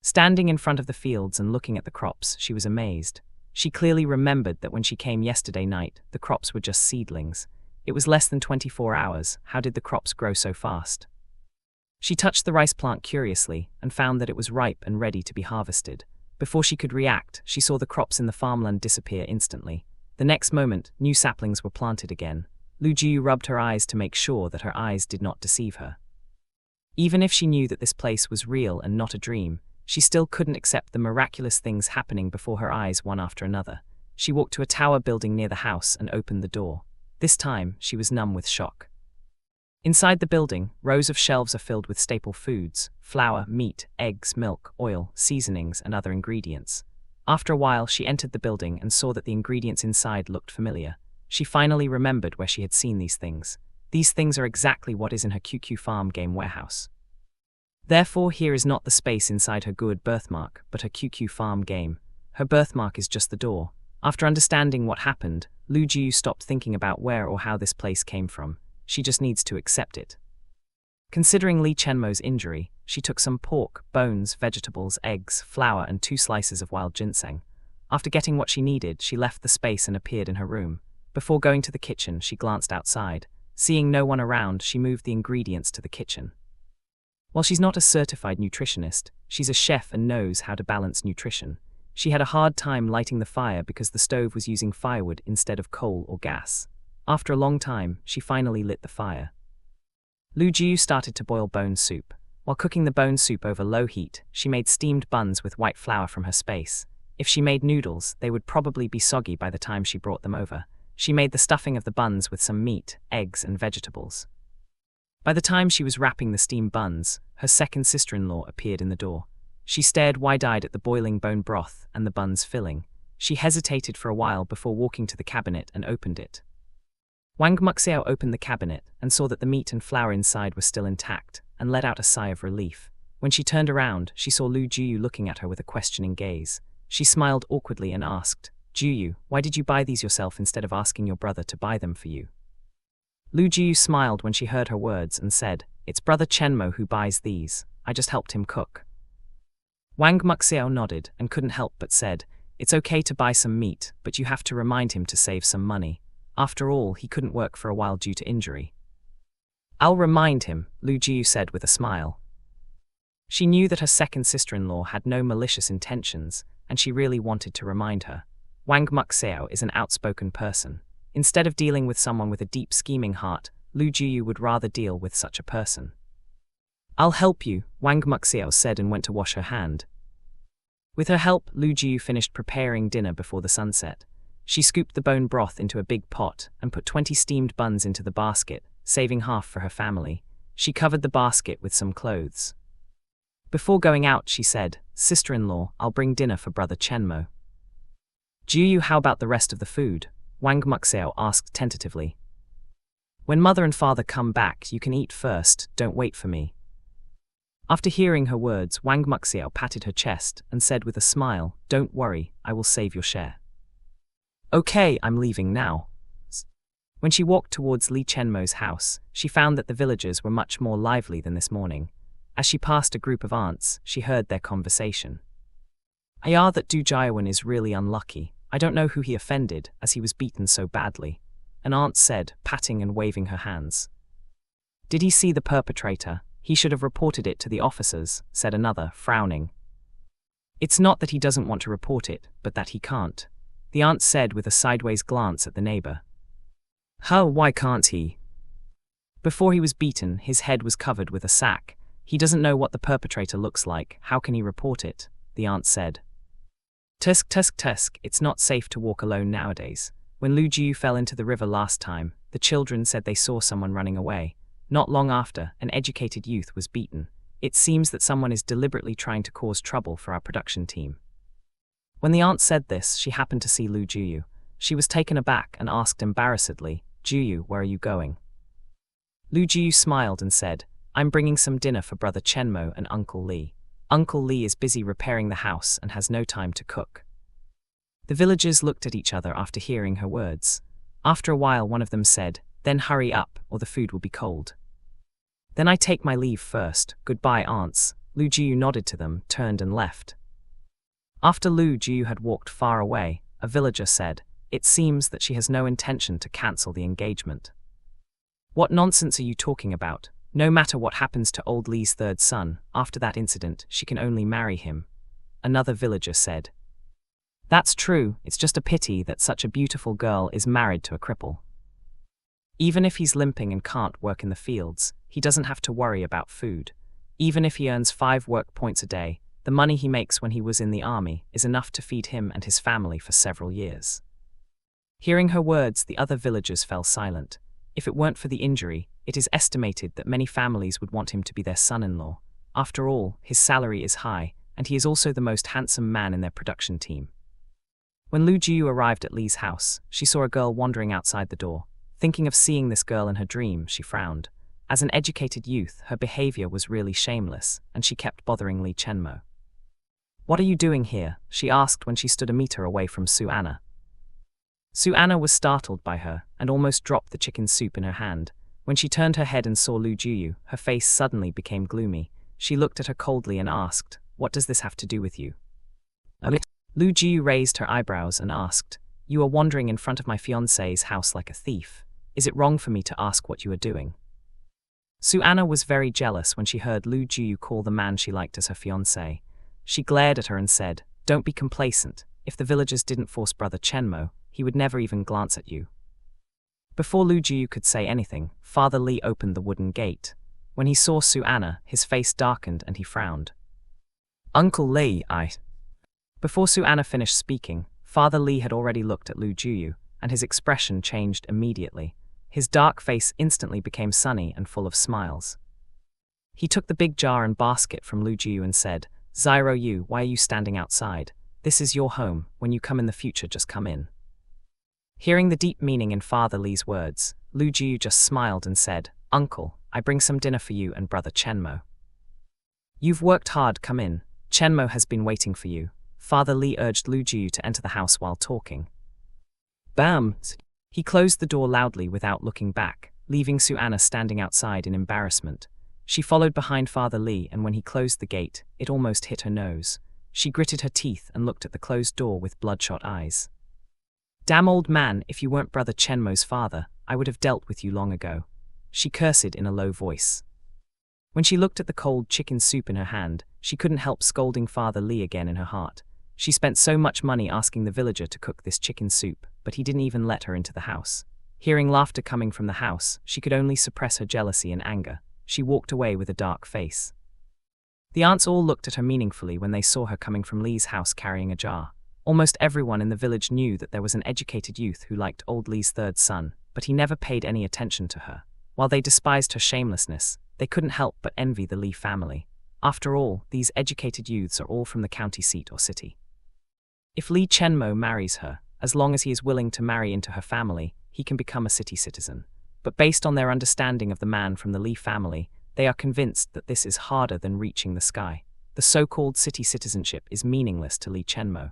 Standing in front of the fields and looking at the crops, she was amazed. She clearly remembered that when she came yesterday night, the crops were just seedlings. It was less than 24 hours. How did the crops grow so fast? She touched the rice plant curiously and found that it was ripe and ready to be harvested. Before she could react, she saw the crops in the farmland disappear instantly. The next moment, new saplings were planted again. Lu Jiyu rubbed her eyes to make sure that her eyes did not deceive her. Even if she knew that this place was real and not a dream, she still couldn't accept the miraculous things happening before her eyes one after another. She walked to a tower building near the house and opened the door. This time, she was numb with shock. Inside the building, rows of shelves are filled with staple foods: flour, meat, eggs, milk, oil, seasonings, and other ingredients. After a while, she entered the building and saw that the ingredients inside looked familiar. She finally remembered where she had seen these things. These things are exactly what is in her QQ Farm game warehouse. Therefore, here is not the space inside her good birthmark, but her QQ Farm game. Her birthmark is just the door. After understanding what happened, Lu Jiyu stopped thinking about where or how this place came from. She just needs to accept it. Considering Li Chenmo's injury, she took some pork, bones, vegetables, eggs, flour, and 2 slices of wild ginseng. After getting what she needed, she left the space and appeared in her room. Before going to the kitchen, she glanced outside. Seeing no one around, she moved the ingredients to the kitchen. While she's not a certified nutritionist, she's a chef and knows how to balance nutrition. She had a hard time lighting the fire because the stove was using firewood instead of coal or gas. After a long time, she finally lit the fire. Lu Jiyu started to boil bone soup. While cooking the bone soup over low heat, she made steamed buns with white flour from her space. If she made noodles, they would probably be soggy by the time she brought them over. She made the stuffing of the buns with some meat, eggs, and vegetables. By the time she was wrapping the steamed buns, her second sister-in-law appeared in the door. She stared wide-eyed at the boiling bone broth and the buns filling. She hesitated for a while before walking to the cabinet and opened it. Wang Muxiao opened the cabinet and saw that the meat and flour inside were still intact, and let out a sigh of relief. When she turned around, she saw Lu Jiyu looking at her with a questioning gaze. She smiled awkwardly and asked, "Jiyu, why did you buy these yourself instead of asking your brother to buy them for you?" Lu Jiyu smiled when she heard her words and said, "It's brother Chenmo who buys these. I just helped him cook." Wang Muxiao nodded and couldn't help but said, "It's okay to buy some meat, but you have to remind him to save some money. After all, he couldn't work for a while due to injury." "I'll remind him," Lu Jiyu said with a smile. She knew that her second sister-in-law had no malicious intentions, and she really wanted to remind her. Wang Muxiao is an outspoken person. Instead of dealing with someone with a deep scheming heart, Lu Jiyu would rather deal with such a person. "I'll help you," Wang Muxiao said and went to wash her hand. With her help, Lu Jiyu finished preparing dinner before the sunset. She scooped the bone broth into a big pot and put 20 steamed buns into the basket, saving half for her family. She covered the basket with some clothes. Before going out, she said, "Sister-in-law, I'll bring dinner for brother Chenmo." "Jiyu, how about the rest of the food?" Wang Muxiao asked tentatively. "When mother and father come back, you can eat first, don't wait for me." After hearing her words, Wang Muxiao patted her chest and said with a smile, "Don't worry, I will save your share." "Okay, I'm leaving now." When she walked towards Li Chenmo's house, she found that the villagers were much more lively than this morning. As she passed a group of aunts, she heard their conversation. That Du Jiawen is really unlucky. I don't know who he offended, as he was beaten so badly," an aunt said, patting and waving her hands. "Did he see the perpetrator? He should have reported it to the officers," said another, frowning. "It's not that he doesn't want to report it, but that he can't," the aunt said with a sideways glance at the neighbor. Why can't he? Before he was beaten, his head was covered with a sack. He doesn't know what the perpetrator looks like. How can he report it? The aunt said. Tusk, it's not safe to walk alone nowadays. When Lu Jiu fell into the river last time, the children said they saw someone running away. Not long after, an educated youth was beaten. It seems that someone is deliberately trying to cause trouble for our production team. When the aunt said this, she happened to see Lu Jiu. She was taken aback and asked embarrassedly, "Jiu, where are you going?" Lu Jiu smiled and said, "I'm bringing some dinner for brother Chenmo and Uncle Li. Uncle Li is busy repairing the house and has no time to cook." The villagers looked at each other after hearing her words. After a while, one of them said, "Then hurry up, or the food will be cold." "Then I take my leave first. Goodbye, aunts." Lu Jiu nodded to them, turned and left. After Lu Jiu had walked far away, a villager said, "It seems that she has no intention to cancel the engagement." "What nonsense are you talking about? No matter what happens to old Li's third son, after that incident, she can only marry him," another villager said. "That's true, it's just a pity that such a beautiful girl is married to a cripple. Even if he's limping and can't work in the fields, he doesn't have to worry about food. Even if he earns 5 work points a day, the money he makes when he was in the army is enough to feed him and his family for several years." Hearing her words, the other villagers fell silent. If it weren't for the injury, it is estimated that many families would want him to be their son-in-law. After all, his salary is high, and he is also the most handsome man in their production team. When Lu Jiu arrived at Li's house, she saw a girl wandering outside the door. Thinking of seeing this girl in her dream, she frowned. As an educated youth, her behavior was really shameless, and she kept bothering Li Chenmo. "What are you doing here?" she asked when she stood a meter away from Su Anna. Su Anna was startled by her, and almost dropped the chicken soup in her hand. When she turned her head and saw Lu Jiu, her face suddenly became gloomy. She looked at her coldly and asked, "What does this have to do with you?" Lu Jiu raised her eyebrows and asked, "You are wandering in front of my fiancé's house like a thief. Is it wrong for me to ask what you are doing?" Su Anna was very jealous when she heard Lu Jiu call the man she liked as her fiancé. She glared at her and said, "Don't be complacent. If the villagers didn't force brother Chenmo, he would never even glance at you." Before Lu Jiu could say anything, Father Li opened the wooden gate. When he saw Su Anna, his face darkened and he frowned. "Uncle Li, Before Su Anna finished speaking, Father Li had already looked at Lu Jiu, and his expression changed immediately. His dark face instantly became sunny and full of smiles. He took the big jar and basket from Lu Jiu and said, "Zyro Yu, why are you standing outside? This is your home. When you come in the future, just come in." Hearing the deep meaning in Father Li's words, Lu Jiu just smiled and said, "Uncle, I bring some dinner for you and brother Chenmo." "You've worked hard, come in. Chenmo has been waiting for you." Father Li urged Lu Jiu to enter the house while talking. Bam! He closed the door loudly without looking back, leaving Su Anna standing outside in embarrassment. She followed behind Father Li, and when he closed the gate, it almost hit her nose. She gritted her teeth and looked at the closed door with bloodshot eyes. "Damn old man, if you weren't brother Chenmo's father, I would have dealt with you long ago," she cursed in a low voice. When she looked at the cold chicken soup in her hand, she couldn't help scolding Father Li again in her heart. She spent so much money asking the villager to cook this chicken soup, but he didn't even let her into the house. Hearing laughter coming from the house, she could only suppress her jealousy and anger. She walked away with a dark face. The aunts all looked at her meaningfully when they saw her coming from Lee's house carrying a jar. Almost everyone in the village knew that there was an educated youth who liked old Lee's third son, but he never paid any attention to her. While they despised her shamelessness, they couldn't help but envy the Lee family. After all, these educated youths are all from the county seat or city. If Lee Chenmo marries her, as long as he is willing to marry into her family, he can become a city citizen. But based on their understanding of the man from the Lee family, they are convinced that this is harder than reaching the sky. The so-called city citizenship is meaningless to Lee Chenmo.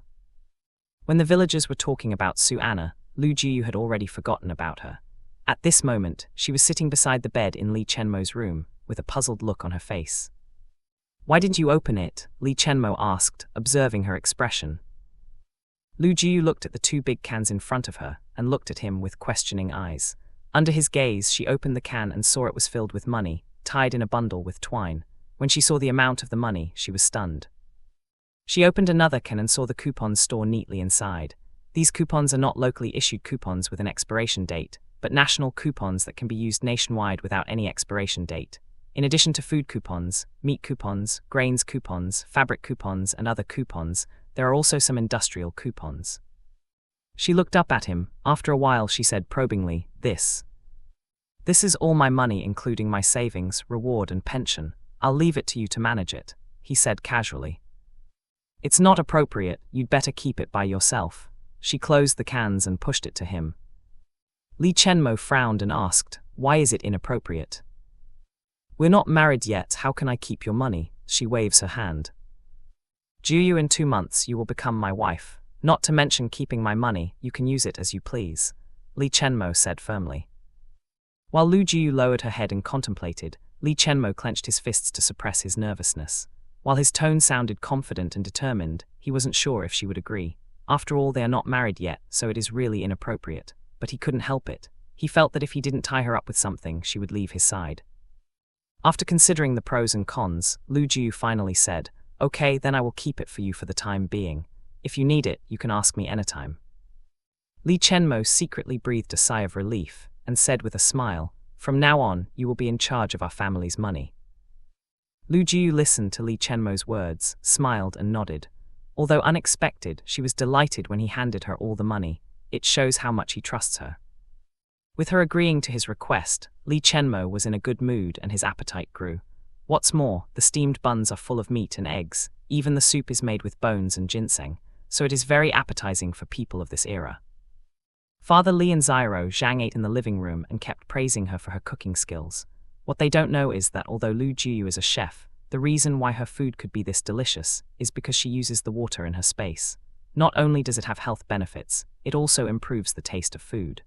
When the villagers were talking about Su Anna, Lu Jiu had already forgotten about her. At this moment, she was sitting beside the bed in Lee Chenmo's room, with a puzzled look on her face. "Why didn't you open it?" Lee Chenmo asked, observing her expression. Lu Jiu looked at the two big cans in front of her, and looked at him with questioning eyes. Under his gaze, she opened the can and saw it was filled with money, tied in a bundle with twine. When she saw the amount of the money, she was stunned. She opened another can and saw the coupons stored neatly inside. These coupons are not locally issued coupons with an expiration date, but national coupons that can be used nationwide without any expiration date. In addition to food coupons, meat coupons, grains coupons, fabric coupons, and other coupons, there are also some industrial coupons. She looked up at him. After a while she said probingly, This is all my money, including my savings, reward and pension. I'll leave it to you to manage it," he said casually. "It's not appropriate, you'd better keep it by yourself." She closed the cans and pushed it to him. Lee Chenmo frowned and asked, "Why is it inappropriate?" "We're not married yet, how can I keep your money?" She waves her hand. "Jiu, in 2 months you will become my wife. Not to mention keeping my money, you can use it as you please," Lee Chenmo said firmly. While Lu Jiu lowered her head and contemplated, Lee Chenmo clenched his fists to suppress his nervousness. While his tone sounded confident and determined, he wasn't sure if she would agree. After all, they are not married yet, so it is really inappropriate. But he couldn't help it. He felt that if he didn't tie her up with something, she would leave his side. After considering the pros and cons, Lu Jiu finally said, "Okay, then I will keep it for you for the time being. If you need it, you can ask me anytime." Lee Chenmo secretly breathed a sigh of relief, and said with a smile, "From now on, you will be in charge of our family's money." Lu Jiu listened to Lee Chenmo's words, smiled and nodded. Although unexpected, she was delighted when he handed her all the money. It shows how much he trusts her. With her agreeing to his request, Lee Chenmo was in a good mood and his appetite grew. What's more, the steamed buns are full of meat and eggs, even the soup is made with bones and ginseng, so it is very appetizing for people of this era. Father Lee and Zyro Zhang ate in the living room and kept praising her for her cooking skills. What they don't know is that although Lu Jiu is a chef, the reason why her food could be this delicious is because she uses the water in her space. Not only does it have health benefits, it also improves the taste of food.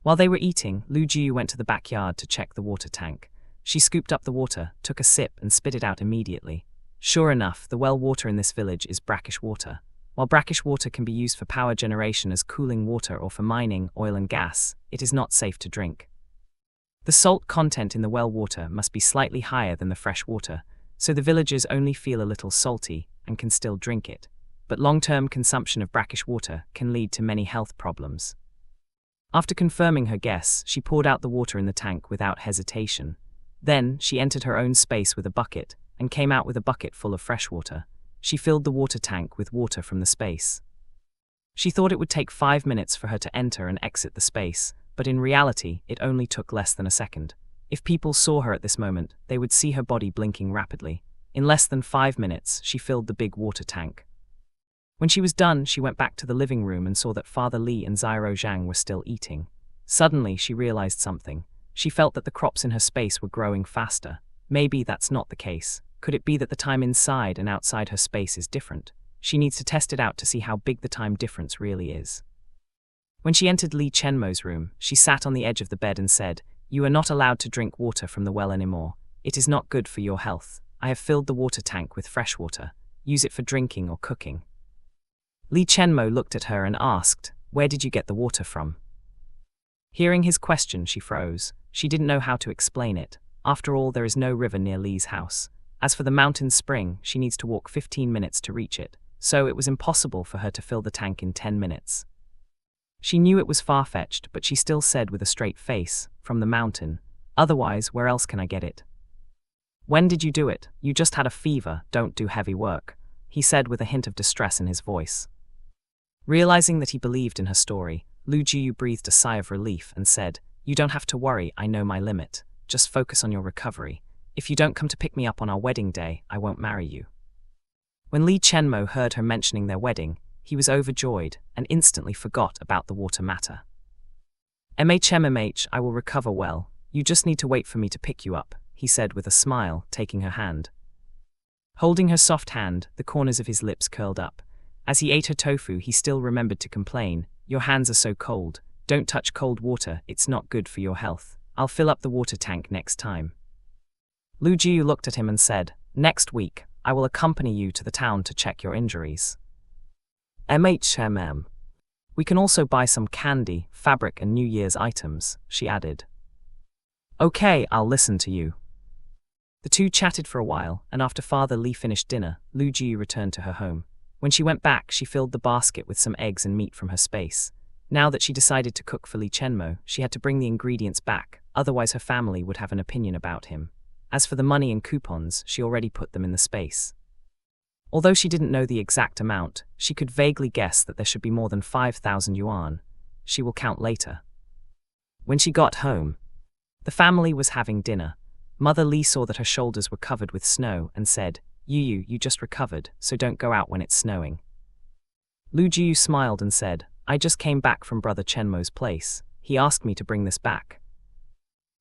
While they were eating, Lu Jiu went to the backyard to check the water tank. She scooped up the water, took a sip and spit it out immediately. Sure enough, the well water in this village is brackish water. While brackish water can be used for power generation as cooling water or for mining, oil and gas, it is not safe to drink. The salt content in the well water must be slightly higher than the fresh water, so the villagers only feel a little salty and can still drink it. But long-term consumption of brackish water can lead to many health problems. After confirming her guess, she poured out the water in the tank without hesitation. Then, she entered her own space with a bucket, and came out with a bucket full of fresh water. She filled the water tank with water from the space. She thought it would take 5 minutes for her to enter and exit the space, but in reality, it only took less than a second. If people saw her at this moment, they would see her body blinking rapidly. In less than 5 minutes, she filled the big water tank. When she was done, she went back to the living room and saw that Father Lee and Zyro Zhang were still eating. Suddenly, she realized something. She felt that the crops in her space were growing faster. Maybe that's not the case. Could it be that the time inside and outside her space is different? She needs to test it out to see how big the time difference really is. When she entered Lee Chenmo's room, she sat on the edge of the bed and said, "You are not allowed to drink water from the well anymore. It is not good for your health. I have filled the water tank with fresh water. Use it for drinking or cooking." Lee Chenmo looked at her and asked, "Where did you get the water from?" Hearing his question, she froze. She didn't know how to explain it. After all, there is no river near Lee's house. As for the mountain spring, she needs to walk 15 minutes to reach it, so it was impossible for her to fill the tank in 10 minutes. She knew it was far-fetched, but she still said with a straight face, "From the mountain. Otherwise, where else can I get it?" "When did you do it? You just had a fever, don't do heavy work," he said with a hint of distress in his voice. Realizing that he believed in her story, Lu Jiu breathed a sigh of relief and said, "You don't have to worry, I know my limit. Just focus on your recovery. If you don't come to pick me up on our wedding day, I won't marry you." When Li Chenmo heard her mentioning their wedding, he was overjoyed and instantly forgot about the water matter. "MHMMH, I will recover well. You just need to wait for me to pick you up," he said with a smile, taking her hand. Holding her soft hand, the corners of his lips curled up. As he ate her tofu, he still remembered to complain, "Your hands are so cold. Don't touch cold water, it's not good for your health. I'll fill up the water tank next time." Lu Jiu looked at him and said, "Next week, I will accompany you to the town to check your injuries." "MHMM. We can also buy some candy, fabric and New Year's items," she added. "Okay, I'll listen to you." The two chatted for a while, and after Father Li finished dinner, Lu Jiu returned to her home. When she went back, she filled the basket with some eggs and meat from her space. Now that she decided to cook for Li Chenmo, she had to bring the ingredients back, otherwise her family would have an opinion about him. As for the money and coupons, she already put them in the space. Although she didn't know the exact amount, she could vaguely guess that there should be more than 5,000 yuan. She will count later. When she got home, the family was having dinner. Mother Li saw that her shoulders were covered with snow and said, You just recovered, so don't go out when it's snowing." Lu Jiu smiled and said, "I just came back from Brother Chenmo's place. He asked me to bring this back."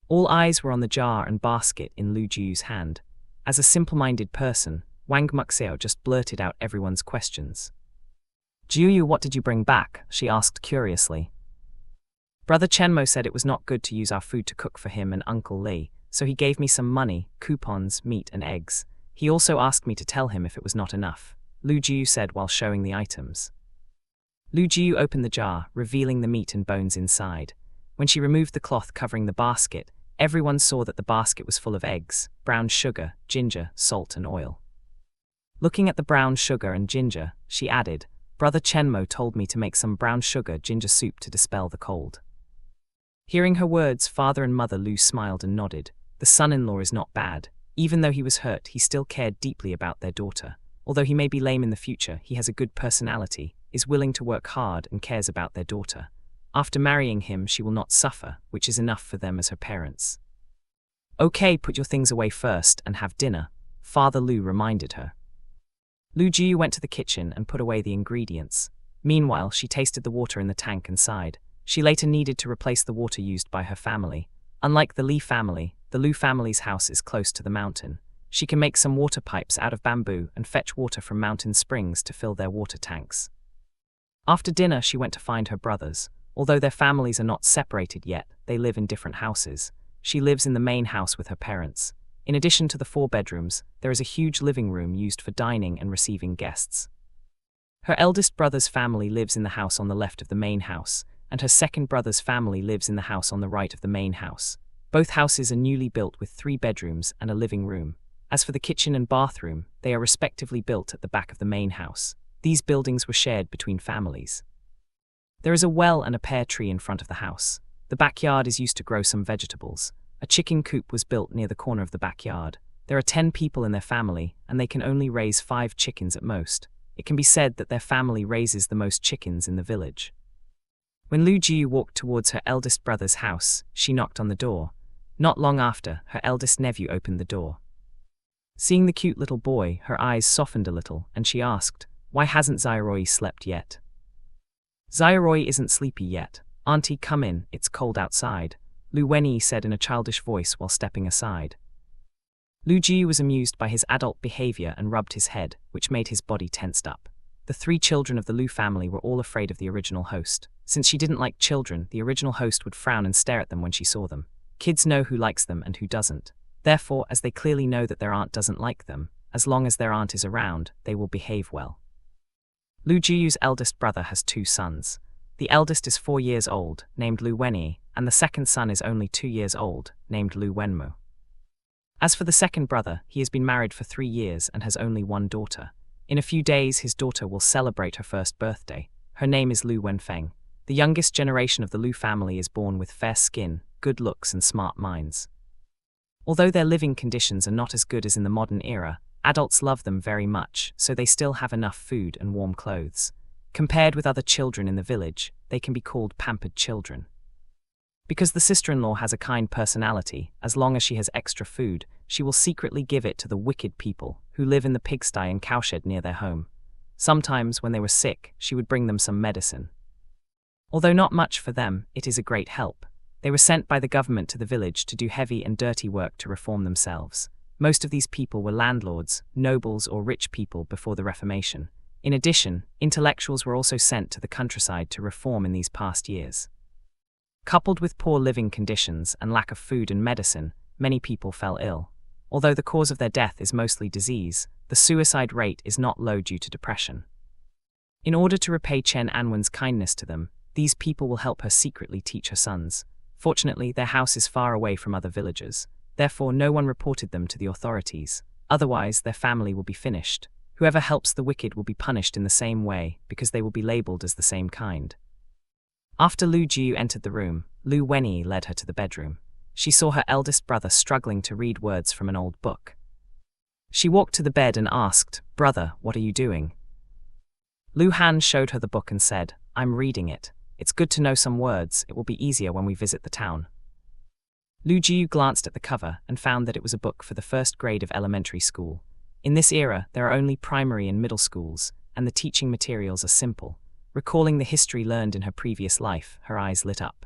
All eyes were on the jar and basket in Lu Jiu's hand. As a simple-minded person, Wang Muxiao just blurted out everyone's questions. "Jiu, what did you bring back?" she asked curiously. "Brother Chenmo said it was not good to use our food to cook for him and Uncle Li, so he gave me some money, coupons, meat and eggs. He also asked me to tell him if it was not enough," Lu Jiu said while showing the items. Lu Jiu opened the jar, revealing the meat and bones inside. When she removed the cloth covering the basket, everyone saw that the basket was full of eggs, brown sugar, ginger, salt and oil. Looking at the brown sugar and ginger, she added, "Brother Chenmo told me to make some brown sugar ginger soup to dispel the cold." Hearing her words, Father and Mother Lu smiled and nodded. The son-in-law is not bad. Even though he was hurt, he still cared deeply about their daughter. Although he may be lame in the future, he has a good personality, is willing to work hard and cares about their daughter. After marrying him, she will not suffer, which is enough for them as her parents. "Okay, put your things away first and have dinner," Father Lu reminded her. Lu Jiu went to the kitchen and put away the ingredients. Meanwhile, she tasted the water in the tank and sighed. She later needed to replace the water used by her family. Unlike the Li family, the Lu family's house is close to the mountain. She can make some water pipes out of bamboo and fetch water from mountain springs to fill their water tanks. After dinner, she went to find her brothers. Although their families are not separated yet, they live in different houses. She lives in the main house with her parents. In addition to the 4 bedrooms, there is a huge living room used for dining and receiving guests. Her eldest brother's family lives in the house on the left of the main house, and her second brother's family lives in the house on the right of the main house. Both houses are newly built with 3 bedrooms and a living room. As for the kitchen and bathroom, they are respectively built at the back of the main house. These buildings were shared between families. There is a well and a pear tree in front of the house. The backyard is used to grow some vegetables. A chicken coop was built near the corner of the backyard. There are 10 people in their family, and they can only raise 5 chickens at most. It can be said that their family raises the most chickens in the village. When Lu Jiu walked towards her eldest brother's house, she knocked on the door. Not long after, her eldest nephew opened the door. Seeing the cute little boy, her eyes softened a little, and she asked, "Why hasn't Xiaorui slept yet?" "Xiaorui isn't sleepy yet. Auntie, come in, it's cold outside," Lu Wenyi said in a childish voice while stepping aside. Lu Jiu was amused by his adult behavior and rubbed his head, which made his body tensed up. The 3 children of the Lu family were all afraid of the original host. Since she didn't like children, the original host would frown and stare at them when she saw them. Kids know who likes them and who doesn't. Therefore, as they clearly know that their aunt doesn't like them, as long as their aunt is around, they will behave well. Lu Jiu's eldest brother has 2 sons. The eldest is 4 years old, named Lu Wenyi, and the second son is only 2 years old, named Lu Wenmo. As for the second brother, he has been married for 3 years and has only 1 daughter. In a few days, his daughter will celebrate her first birthday. Her name is Lu Wenfeng. The youngest generation of the Lu family is born with fair skin, good looks, and smart minds. Although their living conditions are not as good as in the modern era, adults love them very much, so they still have enough food and warm clothes. Compared with other children in the village, they can be called pampered children. Because the sister-in-law has a kind personality, as long as she has extra food, she will secretly give it to the wicked people who live in the pigsty and cowshed near their home. Sometimes, when they were sick, she would bring them some medicine. Although not much for them, it is a great help. They were sent by the government to the village to do heavy and dirty work to reform themselves. Most of these people were landlords, nobles, or rich people before the Reformation. In addition, intellectuals were also sent to the countryside to reform in these past years. Coupled with poor living conditions and lack of food and medicine, many people fell ill. Although the cause of their death is mostly disease, the suicide rate is not low due to depression. In order to repay Chen Anwen's kindness to them, these people will help her secretly teach her sons. Fortunately, their house is far away from other villagers. Therefore, no one reported them to the authorities. Otherwise, their family will be finished. Whoever helps the wicked will be punished in the same way, because they will be labeled as the same kind. After Lu Jiu entered the room, Lu Wenyi led her to the bedroom. She saw her eldest brother struggling to read words from an old book. She walked to the bed and asked, "Brother, what are you doing?" Lu Han showed her the book and said, "I'm reading it. It's good to know some words. It will be easier when we visit the town." Lu Jiu glanced at the cover and found that it was a book for the first grade of elementary school. In this era, there are only primary and middle schools, and the teaching materials are simple. Recalling the history learned in her previous life, her eyes lit up.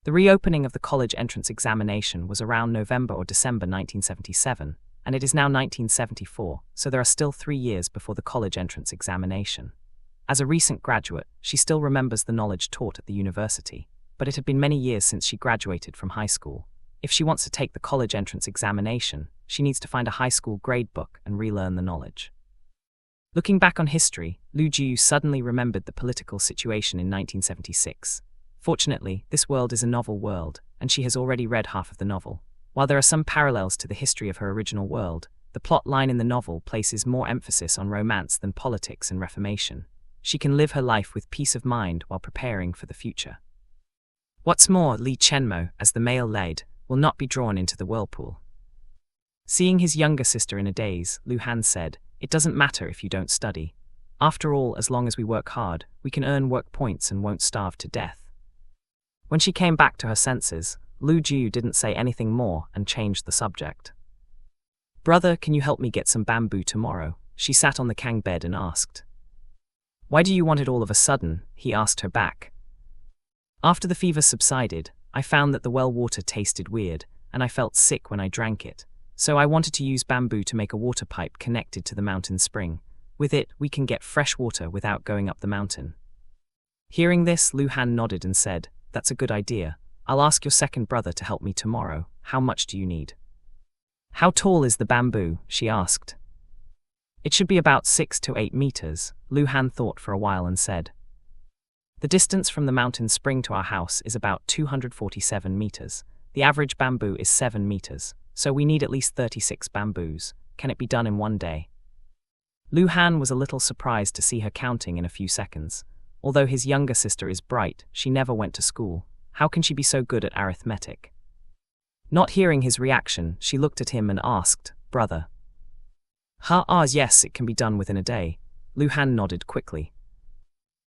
The reopening of the college entrance examination was around November or December 1977, and it is now 1974, so there are still 3 years before the college entrance examination. As a recent graduate, she still remembers the knowledge taught at the university, but it had been many years since she graduated from high school. If she wants to take the college entrance examination, she needs to find a high school grade book and relearn the knowledge. Looking back on history, Lu Jiu suddenly remembered the political situation in 1976. Fortunately, this world is a novel world, and she has already read half of the novel. While there are some parallels to the history of her original world, the plot line in the novel places more emphasis on romance than politics and reformation. She can live her life with peace of mind while preparing for the future. What's more, Li Chenmo, as the male lead, will not be drawn into the whirlpool. Seeing his younger sister in a daze, Lu Han said, "It doesn't matter if you don't study. After all, as long as we work hard, we can earn work points and won't starve to death." When she came back to her senses, Lu Jiu didn't say anything more and changed the subject. "Brother, can you help me get some bamboo tomorrow?" She sat on the Kang bed and asked. "Why do you want it all of a sudden?" he asked her back. "After the fever subsided, I found that the well water tasted weird, and I felt sick when I drank it. So I wanted to use bamboo to make a water pipe connected to the mountain spring. With it, we can get fresh water without going up the mountain." Hearing this, Lu Han nodded and said, "That's a good idea. I'll ask your second brother to help me tomorrow. How much do you need?" "How tall is the bamboo?" she asked. "It should be about 6 to 8 meters, Lu Han thought for a while and said. "The distance from the mountain spring to our house is about 247 meters. The average bamboo is 7 meters. So we need at least 36 bamboos. Can it be done in one day?" Lu Han was a little surprised to see her counting in a few seconds. Although his younger sister is bright, she never went to school. How can she be so good at arithmetic? Not hearing his reaction, she looked at him and asked, "Brother?" Yes, it can be done within a day." Lu Han nodded quickly.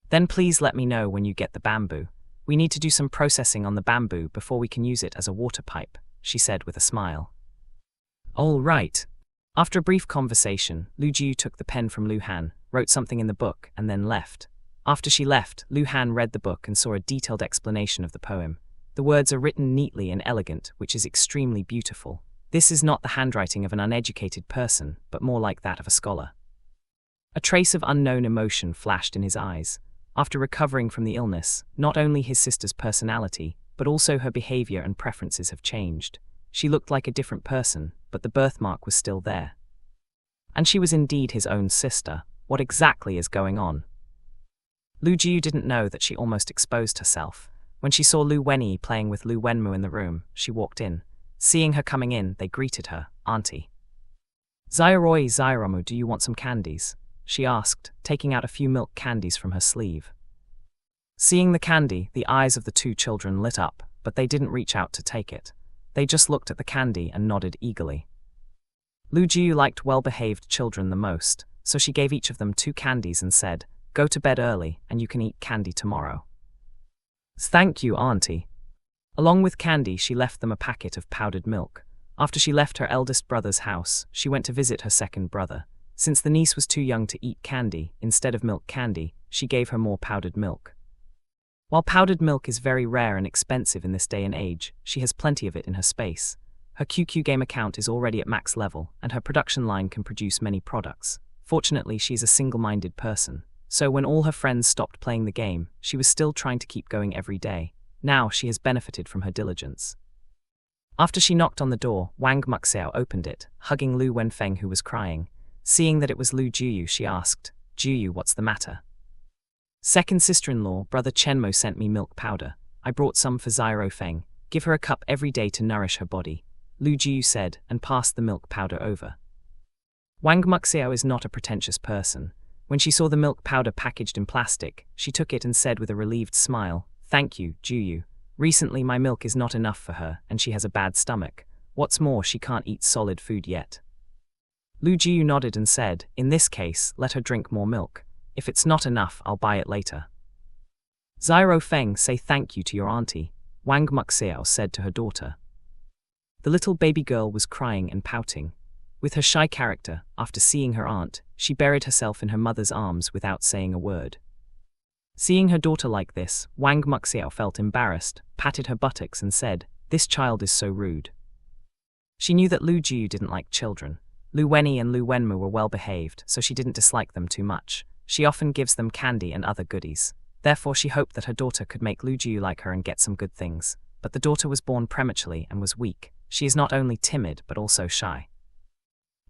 "Then please let me know when you get the bamboo. We need to do some processing on the bamboo before we can use it as a water pipe," she said with a smile. "All right." After a brief conversation, Lu Jiu took the pen from Lu Han, wrote something in the book, and then left. After she left, Lu Han read the book and saw a detailed explanation of the poem. The words are written neatly and elegant, which is extremely beautiful. This is not the handwriting of an uneducated person, but more like that of a scholar. A trace of unknown emotion flashed in his eyes. After recovering from the illness, not only his sister's personality, but also her behavior and preferences have changed. She looked like a different person, but the birthmark was still there. And she was indeed his own sister. What exactly is going on? Lu Jiu didn't know that she almost exposed herself. When she saw Lu Wenyi playing with Lu Wenmu in the room, she walked in. Seeing her coming in, they greeted her, "Auntie." "Zairoi Zairomu, do you want some candies?" she asked, taking out a few milk candies from her sleeve. Seeing the candy, the eyes of the two children lit up, but they didn't reach out to take it. They just looked at the candy and nodded eagerly. Lu Jiu liked well-behaved children the most, so she gave each of them 2 candies and said, "Go to bed early, and you can eat candy tomorrow." "Thank you, Auntie." Along with candy, she left them a packet of powdered milk. After she left her eldest brother's house, she went to visit her second brother. Since the niece was too young to eat candy, instead of milk candy, she gave her more powdered milk. While powdered milk is very rare and expensive in this day and age, she has plenty of it in her space. Her QQ game account is already at max level, and her production line can produce many products. Fortunately, she is a single-minded person, so when all her friends stopped playing the game, she was still trying to keep going every day. Now she has benefited from her diligence. After she knocked on the door, Wang Muxiao opened it, hugging Lu Wenfeng, who was crying. Seeing that it was Lu Jiu, she asked, "Jiu, what's the matter?" "Second sister-in-law, brother Chenmo sent me milk powder. I brought some for Zyro Feng. Give her a cup every day to nourish her body," Lu Jiu said, and passed the milk powder over. Wang Muxiao is not a pretentious person. When she saw the milk powder packaged in plastic, she took it and said with a relieved smile, "Thank you, Jiu. Recently my milk is not enough for her, and she has a bad stomach. What's more, she can't eat solid food yet." Lu Jiu nodded and said, "In this case, let her drink more milk. If it's not enough, I'll buy it later." "Zyro Feng, say thank you to your auntie," Wang Muxiao said to her daughter. The little baby girl was crying and pouting. With her shy character, after seeing her aunt, she buried herself in her mother's arms without saying a word. Seeing her daughter like this, Wang Muxiao felt embarrassed, patted her buttocks and said, "This child is so rude." She knew that Lu Jiu didn't like children. Lu Wenyi and Lu Wenmu were well behaved, so she didn't dislike them too much. She often gives them candy and other goodies. Therefore she hoped that her daughter could make Lu Jiu like her and get some good things. But the daughter was born prematurely and was weak. She is not only timid but also shy.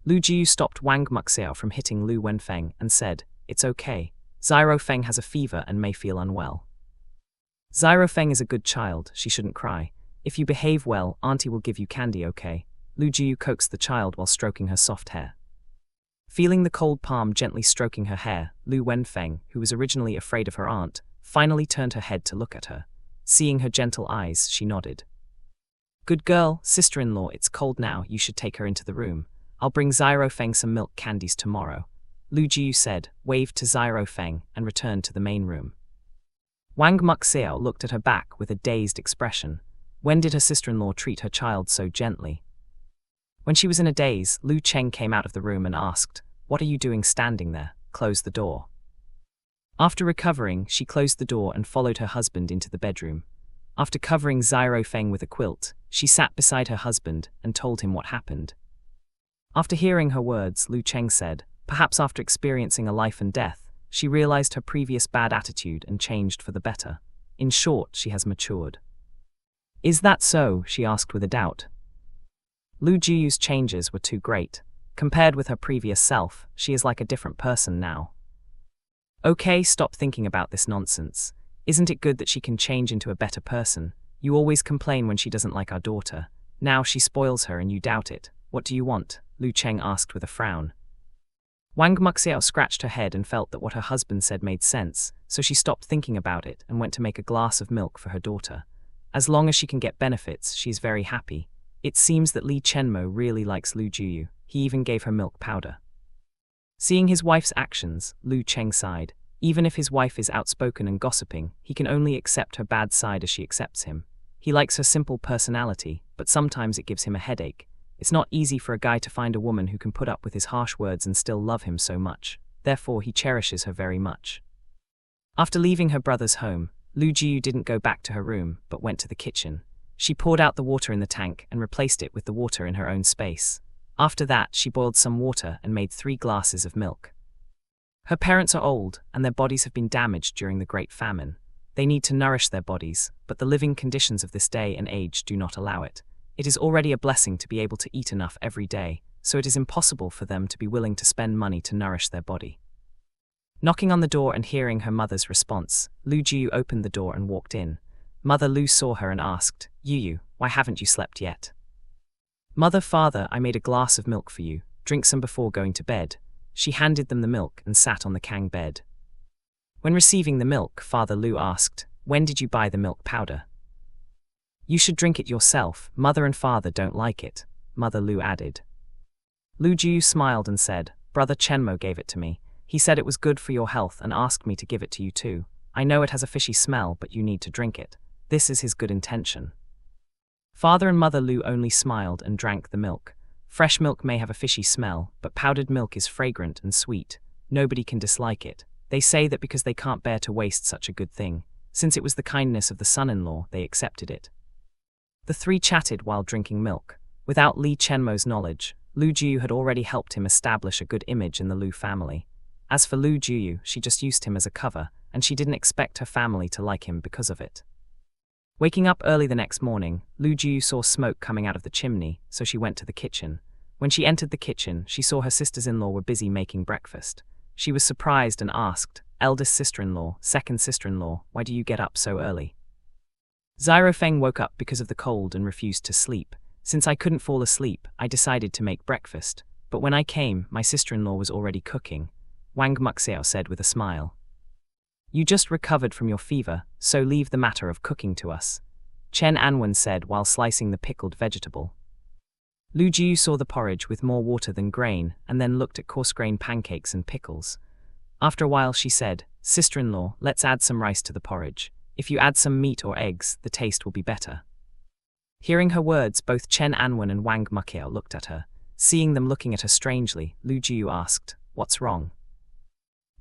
Lu Jiu stopped Wang Muxiao from hitting Lu Wenfeng and said, "It's okay. Zyro Feng has a fever and may feel unwell. Zyro Feng is a good child, she shouldn't cry. If you behave well, Auntie will give you candy, okay?" Lu Jiu coaxed the child while stroking her soft hair. Feeling the cold palm gently stroking her hair, Lu Wenfeng, who was originally afraid of her aunt, finally turned her head to look at her. Seeing her gentle eyes, she nodded. "Good girl, sister-in-law, it's cold now, you should take her into the room. I'll bring Zyro Feng some milk candies tomorrow," Lu Jiu said, waved to Zyro Feng, and returned to the main room. Wang Muxiao looked at her back with a dazed expression. When did her sister-in-law treat her child so gently? When she was in a daze, Lu Cheng came out of the room and asked, "What are you doing standing there? Close the door." After recovering, she closed the door and followed her husband into the bedroom. After covering Zyro Feng with a quilt, she sat beside her husband and told him what happened. After hearing her words, Lu Cheng said, perhaps after experiencing a life and death, she realized her previous bad attitude and changed for the better. In short, she has matured. "Is that so?" she asked with a doubt. Lu Jiu's changes were too great. Compared with her previous self, she is like a different person now. "Okay, stop thinking about this nonsense. Isn't it good that she can change into a better person? You always complain when she doesn't like our daughter. Now she spoils her and you doubt it. What do you want?" Lu Cheng asked with a frown. Wang Muxiao scratched her head and felt that what her husband said made sense, so she stopped thinking about it and went to make a glass of milk for her daughter. As long as she can get benefits, she is very happy. It seems that Li Chenmo really likes Lu Jiu. He even gave her milk powder. Seeing his wife's actions, Lu Cheng sighed. Even if his wife is outspoken and gossiping, he can only accept her bad side as she accepts him. He likes her simple personality, but sometimes it gives him a headache. It's not easy for a guy to find a woman who can put up with his harsh words and still love him so much. Therefore, he cherishes her very much. After leaving her brother's home, Lu Jiu didn't go back to her room, but went to the kitchen. She poured out the water in the tank and replaced it with the water in her own space. After that, she boiled some water and made 3 glasses of milk. Her parents are old, and their bodies have been damaged during the Great Famine. They need to nourish their bodies, but the living conditions of this day and age do not allow it. It is already a blessing to be able to eat enough every day, so it is impossible for them to be willing to spend money to nourish their body. Knocking on the door and hearing her mother's response, Lu Jiu opened the door and walked in. Mother Lu saw her and asked, "Yu, why haven't you slept yet?" "Mother, father, I made a glass of milk for you. Drink some before going to bed." She handed them the milk and sat on the Kang bed. When receiving the milk, Father Lu asked, "When did you buy the milk powder?" "You should drink it yourself. Mother and father don't like it," Mother Lu added. Lu Jiu smiled and said, "Brother Chenmo gave it to me. He said it was good for your health and asked me to give it to you too. I know it has a fishy smell, but you need to drink it. This is his good intention." Father and Mother Lu only smiled and drank the milk. Fresh milk may have a fishy smell, but powdered milk is fragrant and sweet. Nobody can dislike it. They say that because they can't bear to waste such a good thing. Since it was the kindness of the son-in-law, they accepted it. The three chatted while drinking milk. Without Li Chenmo's knowledge, Lu Jiu had already helped him establish a good image in the Lu family. As for Lu Jiu, she just used him as a cover, and she didn't expect her family to like him because of it. Waking up early the next morning, Lu Jiu saw smoke coming out of the chimney, so she went to the kitchen. When she entered the kitchen, she saw her sisters-in-law were busy making breakfast. She was surprised and asked, "Eldest sister-in-law, second sister-in-law, why do you get up so early?" Xirofeng woke up because of the cold and refused to sleep. "Since I couldn't fall asleep, I decided to make breakfast. But when I came, my sister-in-law was already cooking," Wang Muxiao said with a smile. "You just recovered from your fever, so leave the matter of cooking to us," Chen Anwen said while slicing the pickled vegetable. Lu Jiu saw the porridge with more water than grain and then looked at coarse grain pancakes and pickles. After a while she said, "Sister-in-law, let's add some rice to the porridge. If you add some meat or eggs, the taste will be better." Hearing her words, both Chen Anwen and Wang Muxiao looked at her. Seeing them looking at her strangely, Lu Jiu asked, "What's wrong?"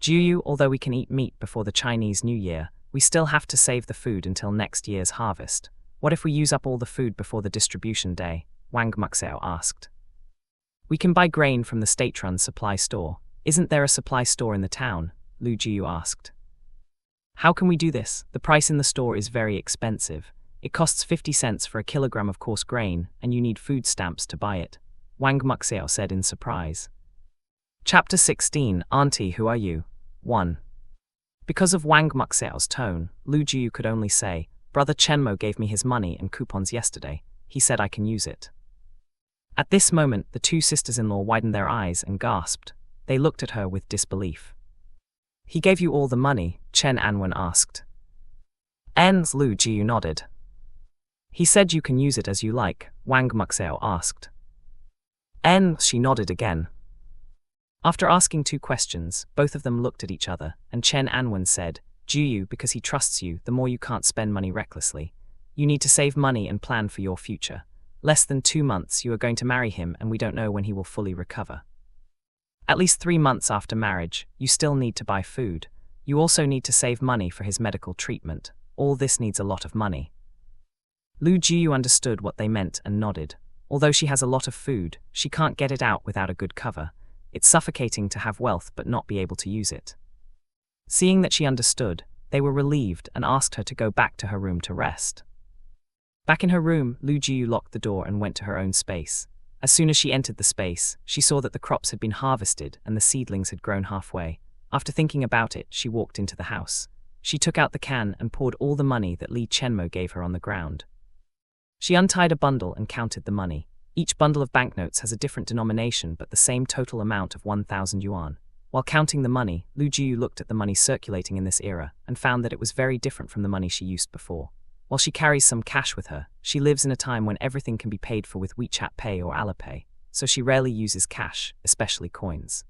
"Jiu, although we can eat meat before the Chinese New Year, we still have to save the food until next year's harvest. What if we use up all the food before the distribution day?" Wang Muxiao asked. "We can buy grain from the state-run supply store. Isn't there a supply store in the town?" Lu Jiu asked. "How can we do this? The price in the store is very expensive. It costs 50 cents for a kilogram of coarse grain, and you need food stamps to buy it," Wang Muxiao said in surprise. Chapter 16, Auntie, Who Are You? 1. Because of Wang Muxiao's tone, Lu Jiu could only say, "Brother Chenmo gave me his money and coupons yesterday. He said I can use it." At this moment, the two sisters-in-law widened their eyes and gasped. They looked at her with disbelief. "He gave you all the money?" Chen Anwen asked. Lu Jiu nodded. "He said you can use it as you like?" Wang Muxiao asked. She nodded again. After asking two questions, both of them looked at each other, and Chen Anwen said, "Jiu, because he trusts you, the more you can't spend money recklessly. You need to save money and plan for your future. Less than 2 months, you are going to marry him, and we don't know when he will fully recover. At least 3 months after marriage, you still need to buy food. You also need to save money for his medical treatment. All this needs a lot of money." Lu Jiu understood what they meant and nodded. Although she has a lot of food, she can't get it out without a good cover. It's suffocating to have wealth but not be able to use it. Seeing that she understood, they were relieved and asked her to go back to her room to rest. Back in her room, Lu Jiu locked the door and went to her own space. As soon as she entered the space, she saw that the crops had been harvested and the seedlings had grown halfway. After thinking about it, she walked into the house. She took out the can and poured all the money that Li Chenmo gave her on the ground. She untied a bundle and counted the money. Each bundle of banknotes has a different denomination but the same total amount of 1,000 yuan. While counting the money, Lu Jiu looked at the money circulating in this era and found that it was very different from the money she used before. While she carries some cash with her, she lives in a time when everything can be paid for with WeChat Pay or Alipay, so she rarely uses cash, especially coins.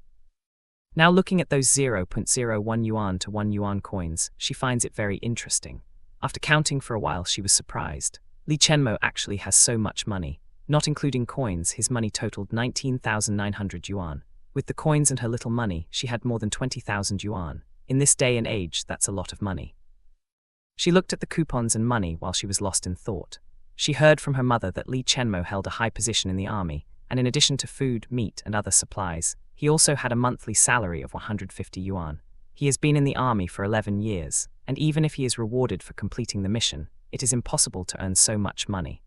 Now looking at those 0.01 yuan to 1 yuan coins, she finds it very interesting. After counting for a while, she was surprised. Li Chenmo actually has so much money. Not including coins, his money totaled 19,900 yuan. With the coins and her little money, she had more than 20,000 yuan. In this day and age, that's a lot of money. She looked at the coupons and money while she was lost in thought. She heard from her mother that Li Chenmo held a high position in the army, and in addition to food, meat, and other supplies, he also had a monthly salary of 150 yuan. He has been in the army for 11 years, and even if he is rewarded for completing the mission, it is impossible to earn so much money.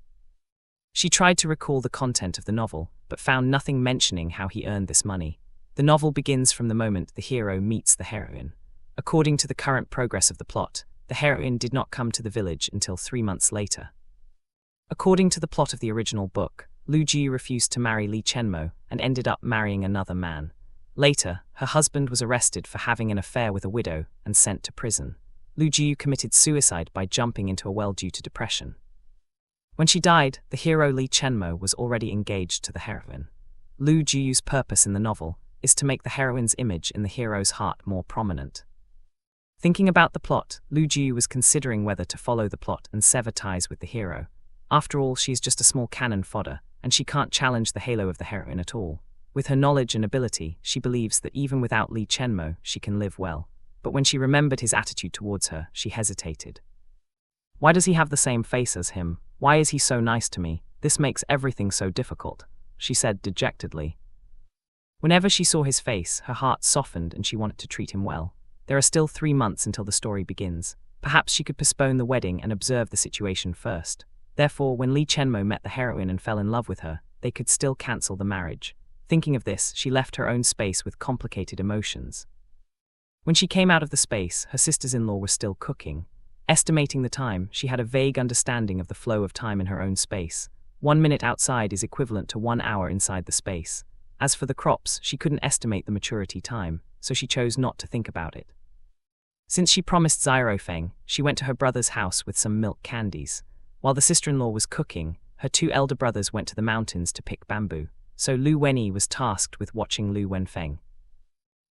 She tried to recall the content of the novel, but found nothing mentioning how he earned this money. The novel begins from the moment the hero meets the heroine. According to the current progress of the plot, the heroine did not come to the village until 3 months later. According to the plot of the original book, Lu Jiu refused to marry Li Chenmo and ended up marrying another man. Later, her husband was arrested for having an affair with a widow and sent to prison. Lu Jiu committed suicide by jumping into a well due to depression. When she died, the hero Li Chenmo was already engaged to the heroine. Lu Jiu's purpose in the novel is to make the heroine's image in the hero's heart more prominent. Thinking about the plot, Lu Jiu was considering whether to follow the plot and sever ties with the hero. After all, she is just a small cannon fodder, and she can't challenge the halo of the heroine at all. With her knowledge and ability, she believes that even without Li Chenmo, she can live well. But when she remembered his attitude towards her, she hesitated. Why does he have the same face as him? Why is he so nice to me? This makes everything so difficult, she said dejectedly. Whenever she saw his face, her heart softened and she wanted to treat him well. There are still 3 months until the story begins. Perhaps she could postpone the wedding and observe the situation first. Therefore, when Li Chenmo met the heroine and fell in love with her, they could still cancel the marriage. Thinking of this, she left her own space with complicated emotions. When she came out of the space, her sisters-in-law were still cooking. Estimating the time, she had a vague understanding of the flow of time in her own space. 1 minute outside is equivalent to 1 hour inside the space. As for the crops, she couldn't estimate the maturity time, so she chose not to think about it. Since she promised Xirofeng, she went to her brother's house with some milk candies. While the sister-in-law was cooking, her 2 elder brothers went to the mountains to pick bamboo, so Lu Wenyi was tasked with watching Lu Wenfeng.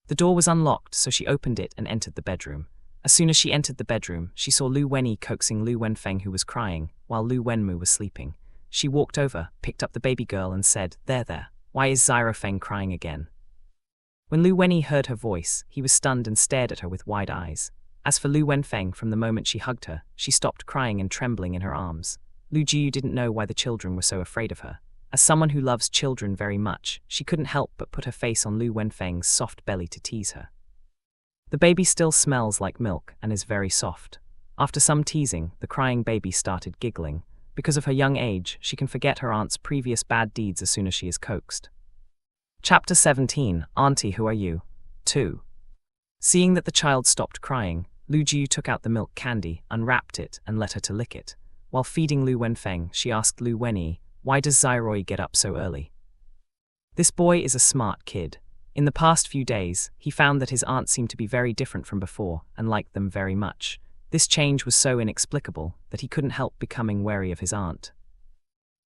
The door was unlocked, so she opened it and entered the bedroom. As soon as she entered the bedroom, she saw Lu Wenyi coaxing Lu Wenfeng, who was crying, while Lu Wenmu was sleeping. She walked over, picked up the baby girl and said, There, why is Xirofeng crying again?" When Lu Wenyi heard her voice, he was stunned and stared at her with wide eyes. As for Lu Wenfeng, from the moment she hugged her, she stopped crying and trembling in her arms. Lu Jiu didn't know why the children were so afraid of her. As someone who loves children very much, she couldn't help but put her face on Lu Wenfeng's soft belly to tease her. The baby still smells like milk and is very soft. After some teasing, the crying baby started giggling. Because of her young age, she can forget her aunt's previous bad deeds as soon as she is coaxed. Chapter 17, Auntie, Who Are You? 2. Seeing that the child stopped crying, Lu Jiu took out the milk candy, unwrapped it, and let her to lick it. While feeding Lu Wenfeng, she asked Lu Wenyi, "Why does Xiroi get up so early?" This boy is a smart kid. In the past few days, he found that his aunt seemed to be very different from before and liked them very much. This change was so inexplicable that he couldn't help becoming wary of his aunt.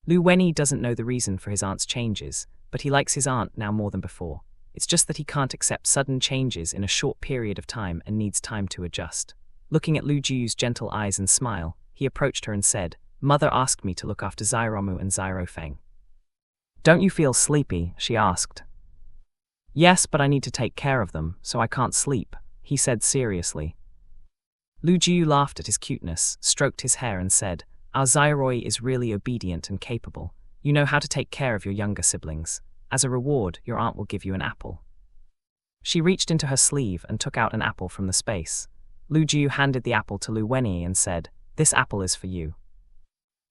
Lu Wenyi doesn't know the reason for his aunt's changes, but he likes his aunt now more than before. It's just that he can't accept sudden changes in a short period of time and needs time to adjust. Looking at Lu Jiu's gentle eyes and smile, he approached her and said, "Mother asked me to look after Xiromu and Xirofeng." "Don't you feel sleepy?" she asked. "Yes, but I need to take care of them, so I can't sleep," he said seriously. Lu Jiu laughed at his cuteness, stroked his hair and said, "Our Xiroi is really obedient and capable. You know how to take care of your younger siblings. As a reward, your aunt will give you an apple." She reached into her sleeve and took out an apple from the space. Lu Jiu handed the apple to Lu Wenyi and said, "This apple is for you."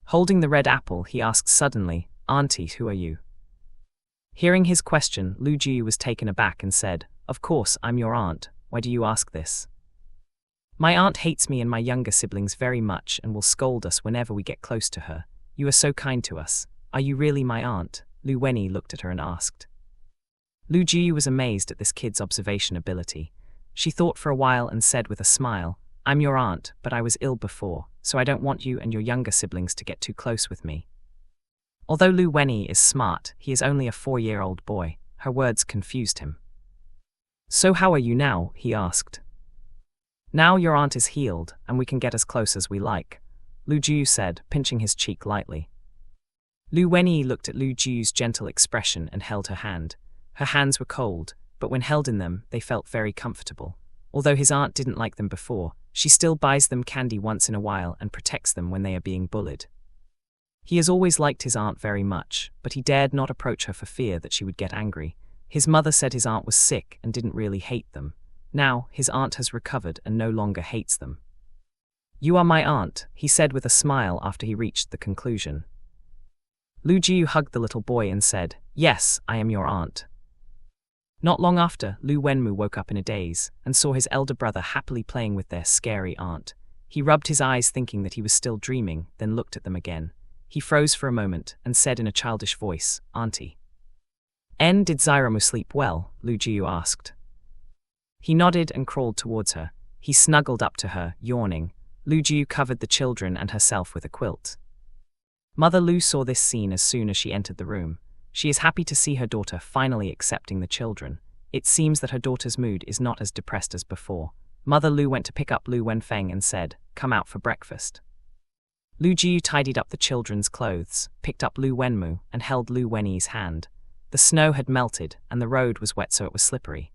Holding the red apple, he asked suddenly, "Auntie, who are you?" Hearing his question, Lu Jiu was taken aback and said, "Of course, I'm your aunt. Why do you ask this?" "My aunt hates me and my younger siblings very much and will scold us whenever we get close to her. You are so kind to us. Are you really my aunt?" Lu Wenyi looked at her and asked. Lu Jiu was amazed at this kid's observation ability. She thought for a while and said with a smile, "I'm your aunt, but I was ill before, so I don't want you and your younger siblings to get too close with me." Although Lu Wenyi is smart, he is only a 4-year-old boy. Her words confused him. "So how are you now?" he asked. "Now your aunt is healed, and we can get as close as we like," Lu Jiu said, pinching his cheek lightly. Lu Wenyi looked at Lu Jiu's gentle expression and held her hand. Her hands were cold, but when held in them, they felt very comfortable. Although his aunt didn't like them before, she still buys them candy once in a while and protects them when they are being bullied. He has always liked his aunt very much, but he dared not approach her for fear that she would get angry. His mother said his aunt was sick and didn't really hate them. Now, his aunt has recovered and no longer hates them. "You are my aunt," he said with a smile after he reached the conclusion. Lu Jiu hugged the little boy and said, "Yes, I am your aunt." Not long after, Lu Wenmu woke up in a daze and saw his elder brother happily playing with their scary aunt. He rubbed his eyes thinking that he was still dreaming, then looked at them again. He froze for a moment and said in a childish voice, "Auntie." Did Zyromu sleep well? Lu Jiu asked. He nodded and crawled towards her. He snuggled up to her, yawning. Lu Jiu covered the children and herself with a quilt. Mother Lu saw this scene as soon as she entered the room. She is happy to see her daughter finally accepting the children. It seems that her daughter's mood is not as depressed as before. Mother Lu went to pick up Lu Wenfeng and said, "Come out for breakfast." Lu Jiu tidied up the children's clothes, picked up Lu Wenmu, and held Lu Wenyi's hand. The snow had melted, and the road was wet so it was slippery.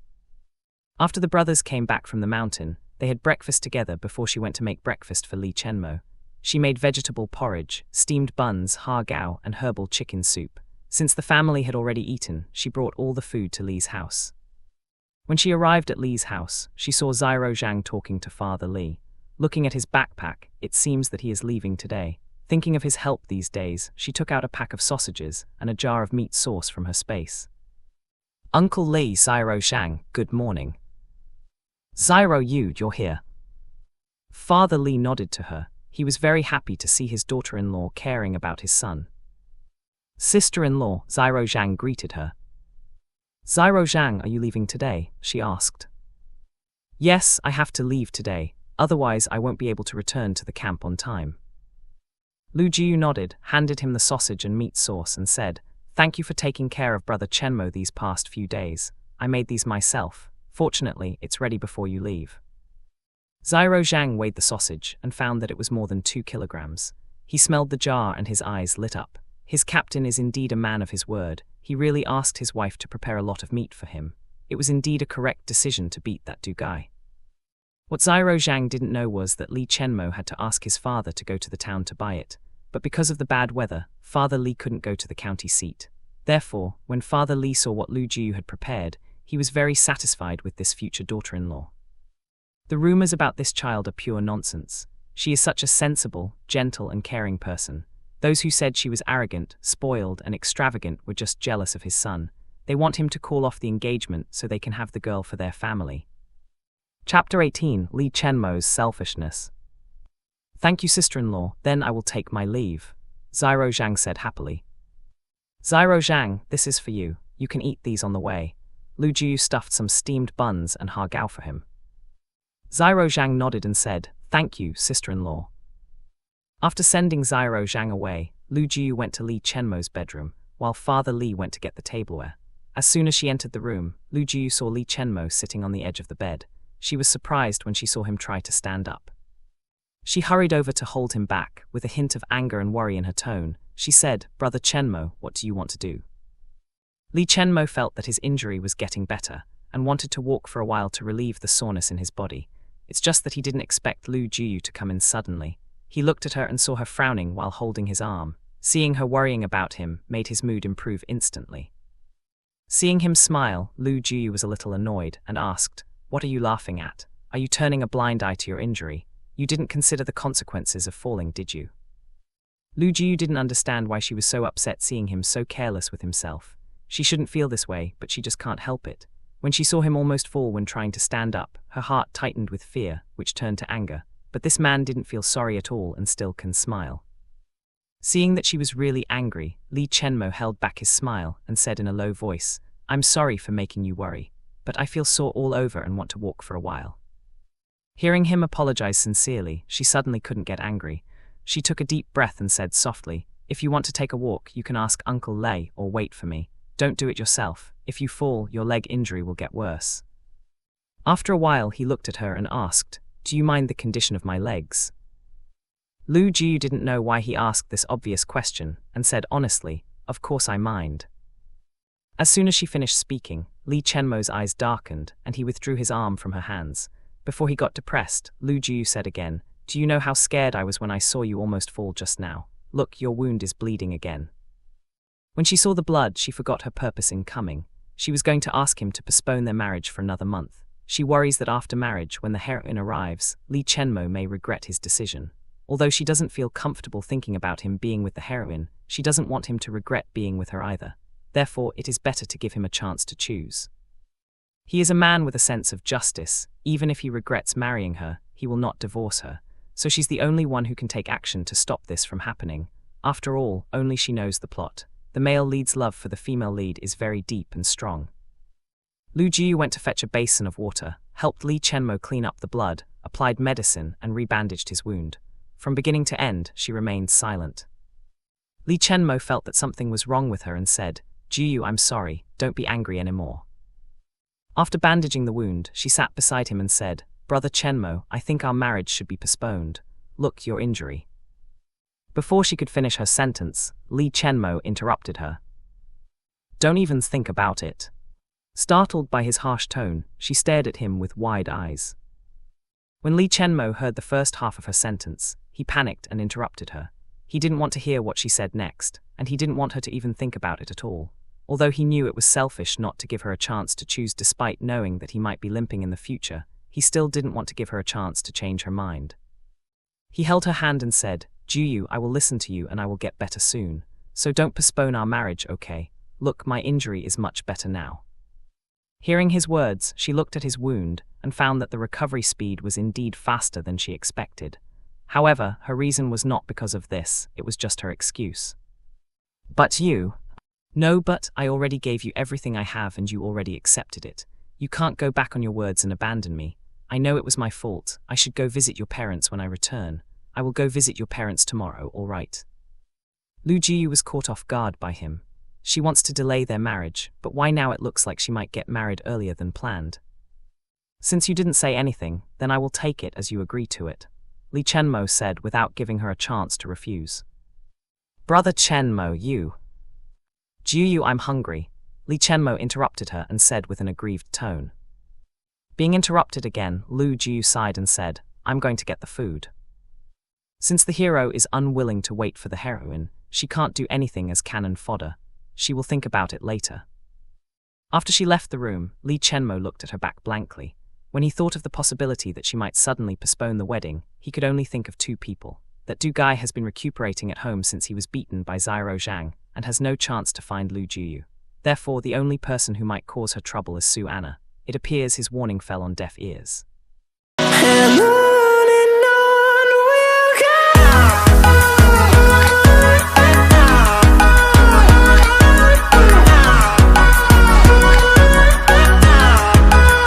After the brothers came back from the mountain, they had breakfast together before she went to make breakfast for Li Chenmo. She made vegetable porridge, steamed buns, har gao, and herbal chicken soup. Since the family had already eaten, she brought all the food to Li's house. When she arrived at Li's house, she saw Zyro Zhang talking to Father Li. Looking at his backpack, it seems that he is leaving today. Thinking of his help these days, she took out a pack of sausages and a jar of meat sauce from her space. "Uncle Li, Zyro Zhang, good morning." "Zyro Yu, you're here." Father Li nodded to her. He was very happy to see his daughter-in-law caring about his son. "Sister-in-law," Zyro Zhang greeted her. "Zyro Zhang, are you leaving today?" she asked. "Yes, I have to leave today, otherwise I won't be able to return to the camp on time." Lu Jiu nodded, handed him the sausage and meat sauce and said, "Thank you for taking care of Brother Chenmo these past few days. I made these myself. Fortunately, it's ready before you leave." Zyro Zhang weighed the sausage and found that it was more than 2 kilograms. He smelled the jar and his eyes lit up. His captain is indeed a man of his word. He really asked his wife to prepare a lot of meat for him. It was indeed a correct decision to beat that Dugai. What Zyro Zhang didn't know was that Li Chenmo had to ask his father to go to the town to buy it. But because of the bad weather, Father Li couldn't go to the county seat. Therefore, when Father Li saw what Lu Jiu had prepared, he was very satisfied with this future daughter-in-law. The rumors about this child are pure nonsense. She is such a sensible, gentle and caring person. Those who said she was arrogant, spoiled and extravagant were just jealous of his son. They want him to call off the engagement so they can have the girl for their family. Chapter 18, Li Chenmo's Selfishness. "Thank you, sister-in-law, then I will take my leave," Zyro Zhang said happily. "Zyro Zhang, this is for you. You can eat these on the way." Lu Jiu stuffed some steamed buns and har gao for him. Zyro Zhang nodded and said, "Thank you, sister-in-law." After sending Zyro Zhang away, Lu Jiu went to Li Chenmo's bedroom, while Father Li went to get the tableware. As soon as she entered the room, Lu Jiu saw Li Chenmo sitting on the edge of the bed. She was surprised when she saw him try to stand up. She hurried over to hold him back, with a hint of anger and worry in her tone. She said, "Brother Chenmo, what do you want to do?" Li Chenmo felt that his injury was getting better, and wanted to walk for a while to relieve the soreness in his body. It's just that he didn't expect Lu Jiu to come in suddenly. He looked at her and saw her frowning while holding his arm. Seeing her worrying about him made his mood improve instantly. Seeing him smile, Lu Jiu was a little annoyed and asked, "What are you laughing at? Are you turning a blind eye to your injury? You didn't consider the consequences of falling, did you?" Lu Jiu didn't understand why she was so upset seeing him so careless with himself. She shouldn't feel this way, but she just can't help it. When she saw him almost fall when trying to stand up, her heart tightened with fear, which turned to anger. But this man didn't feel sorry at all and still can smile. Seeing that she was really angry, Li Chenmo held back his smile and said in a low voice, "I'm sorry for making you worry, but I feel sore all over and want to walk for a while." Hearing him apologize sincerely, she suddenly couldn't get angry. She took a deep breath and said softly, "If you want to take a walk, you can ask Uncle Lei or wait for me. Don't do it yourself. If you fall, your leg injury will get worse." After a while, he looked at her and asked, "Do you mind the condition of my legs?" Lu Jiu didn't know why he asked this obvious question, and said honestly, "Of course I mind." As soon as she finished speaking, Li Chenmo's eyes darkened, and he withdrew his arm from her hands. Before he got depressed, Lu Jiu said again, "Do you know how scared I was when I saw you almost fall just now? Look, your wound is bleeding again." When she saw the blood, she forgot her purpose in coming. She was going to ask him to postpone their marriage for another month. She worries that after marriage, when the heroine arrives, Li Chenmo may regret his decision. Although she doesn't feel comfortable thinking about him being with the heroine, she doesn't want him to regret being with her either. Therefore, it is better to give him a chance to choose. He is a man with a sense of justice. Even if he regrets marrying her, he will not divorce her. So she's the only one who can take action to stop this from happening. After all, only she knows the plot. the male lead's love for the female lead is very deep and strong. Lu Jiyu went to fetch a basin of water, helped Li Chenmo clean up the blood, applied medicine, and rebandaged his wound. From beginning to end, she remained silent. Li Chenmo felt that something was wrong with her and said, "Jiyu, I'm sorry, don't be angry anymore." After bandaging the wound, she sat beside him and said, "Brother Chenmo, I think our marriage should be postponed. Look, your injury." Before she could finish her sentence, Li Chenmo interrupted her. "Don't even think about it." Startled by his harsh tone, she stared at him with wide eyes. When Li Chenmo heard the first half of her sentence, he panicked and interrupted her. He didn't want to hear what she said next, and he didn't want her to even think about it at all. Although he knew it was selfish not to give her a chance to choose despite knowing that he might be limping in the future, he still didn't want to give her a chance to change her mind. He held her hand and said, "Jiyu, I will listen to you and I will get better soon. So don't postpone our marriage, okay? Look, my injury is much better now." Hearing his words, she looked at his wound and found that the recovery speed was indeed faster than she expected. However, her reason was not because of this, it was just her excuse. "But you..." "No, but I already gave you everything I have and you already accepted it. You can't go back on your words and abandon me. I know it was my fault. I should go visit your parents when I return. I will go visit your parents tomorrow, all right?" Lu Jiyu was caught off guard by him. She wants to delay their marriage, but why now it looks like she might get married earlier than planned? "Since you didn't say anything, then I will take it as you agree to it," Li Chenmo said without giving her a chance to refuse. "Brother Chenmo, you..." "Jiyu, I'm hungry," Li Chenmo interrupted her and said with an aggrieved tone. Being interrupted again, Lu Jiyu sighed and said, "I'm going to get the food." Since the hero is unwilling to wait for the heroine, she can't do anything as cannon fodder. She will think about it later. After she left the room, Li Chenmo looked at her back blankly. When he thought of the possibility that she might suddenly postpone the wedding, he could only think of two people. That Du Gai has been recuperating at home since he was beaten by Xiao Zhang, and has no chance to find Lu Jiyu. Therefore, the only person who might cause her trouble is Su Anna. It appears his warning fell on deaf ears.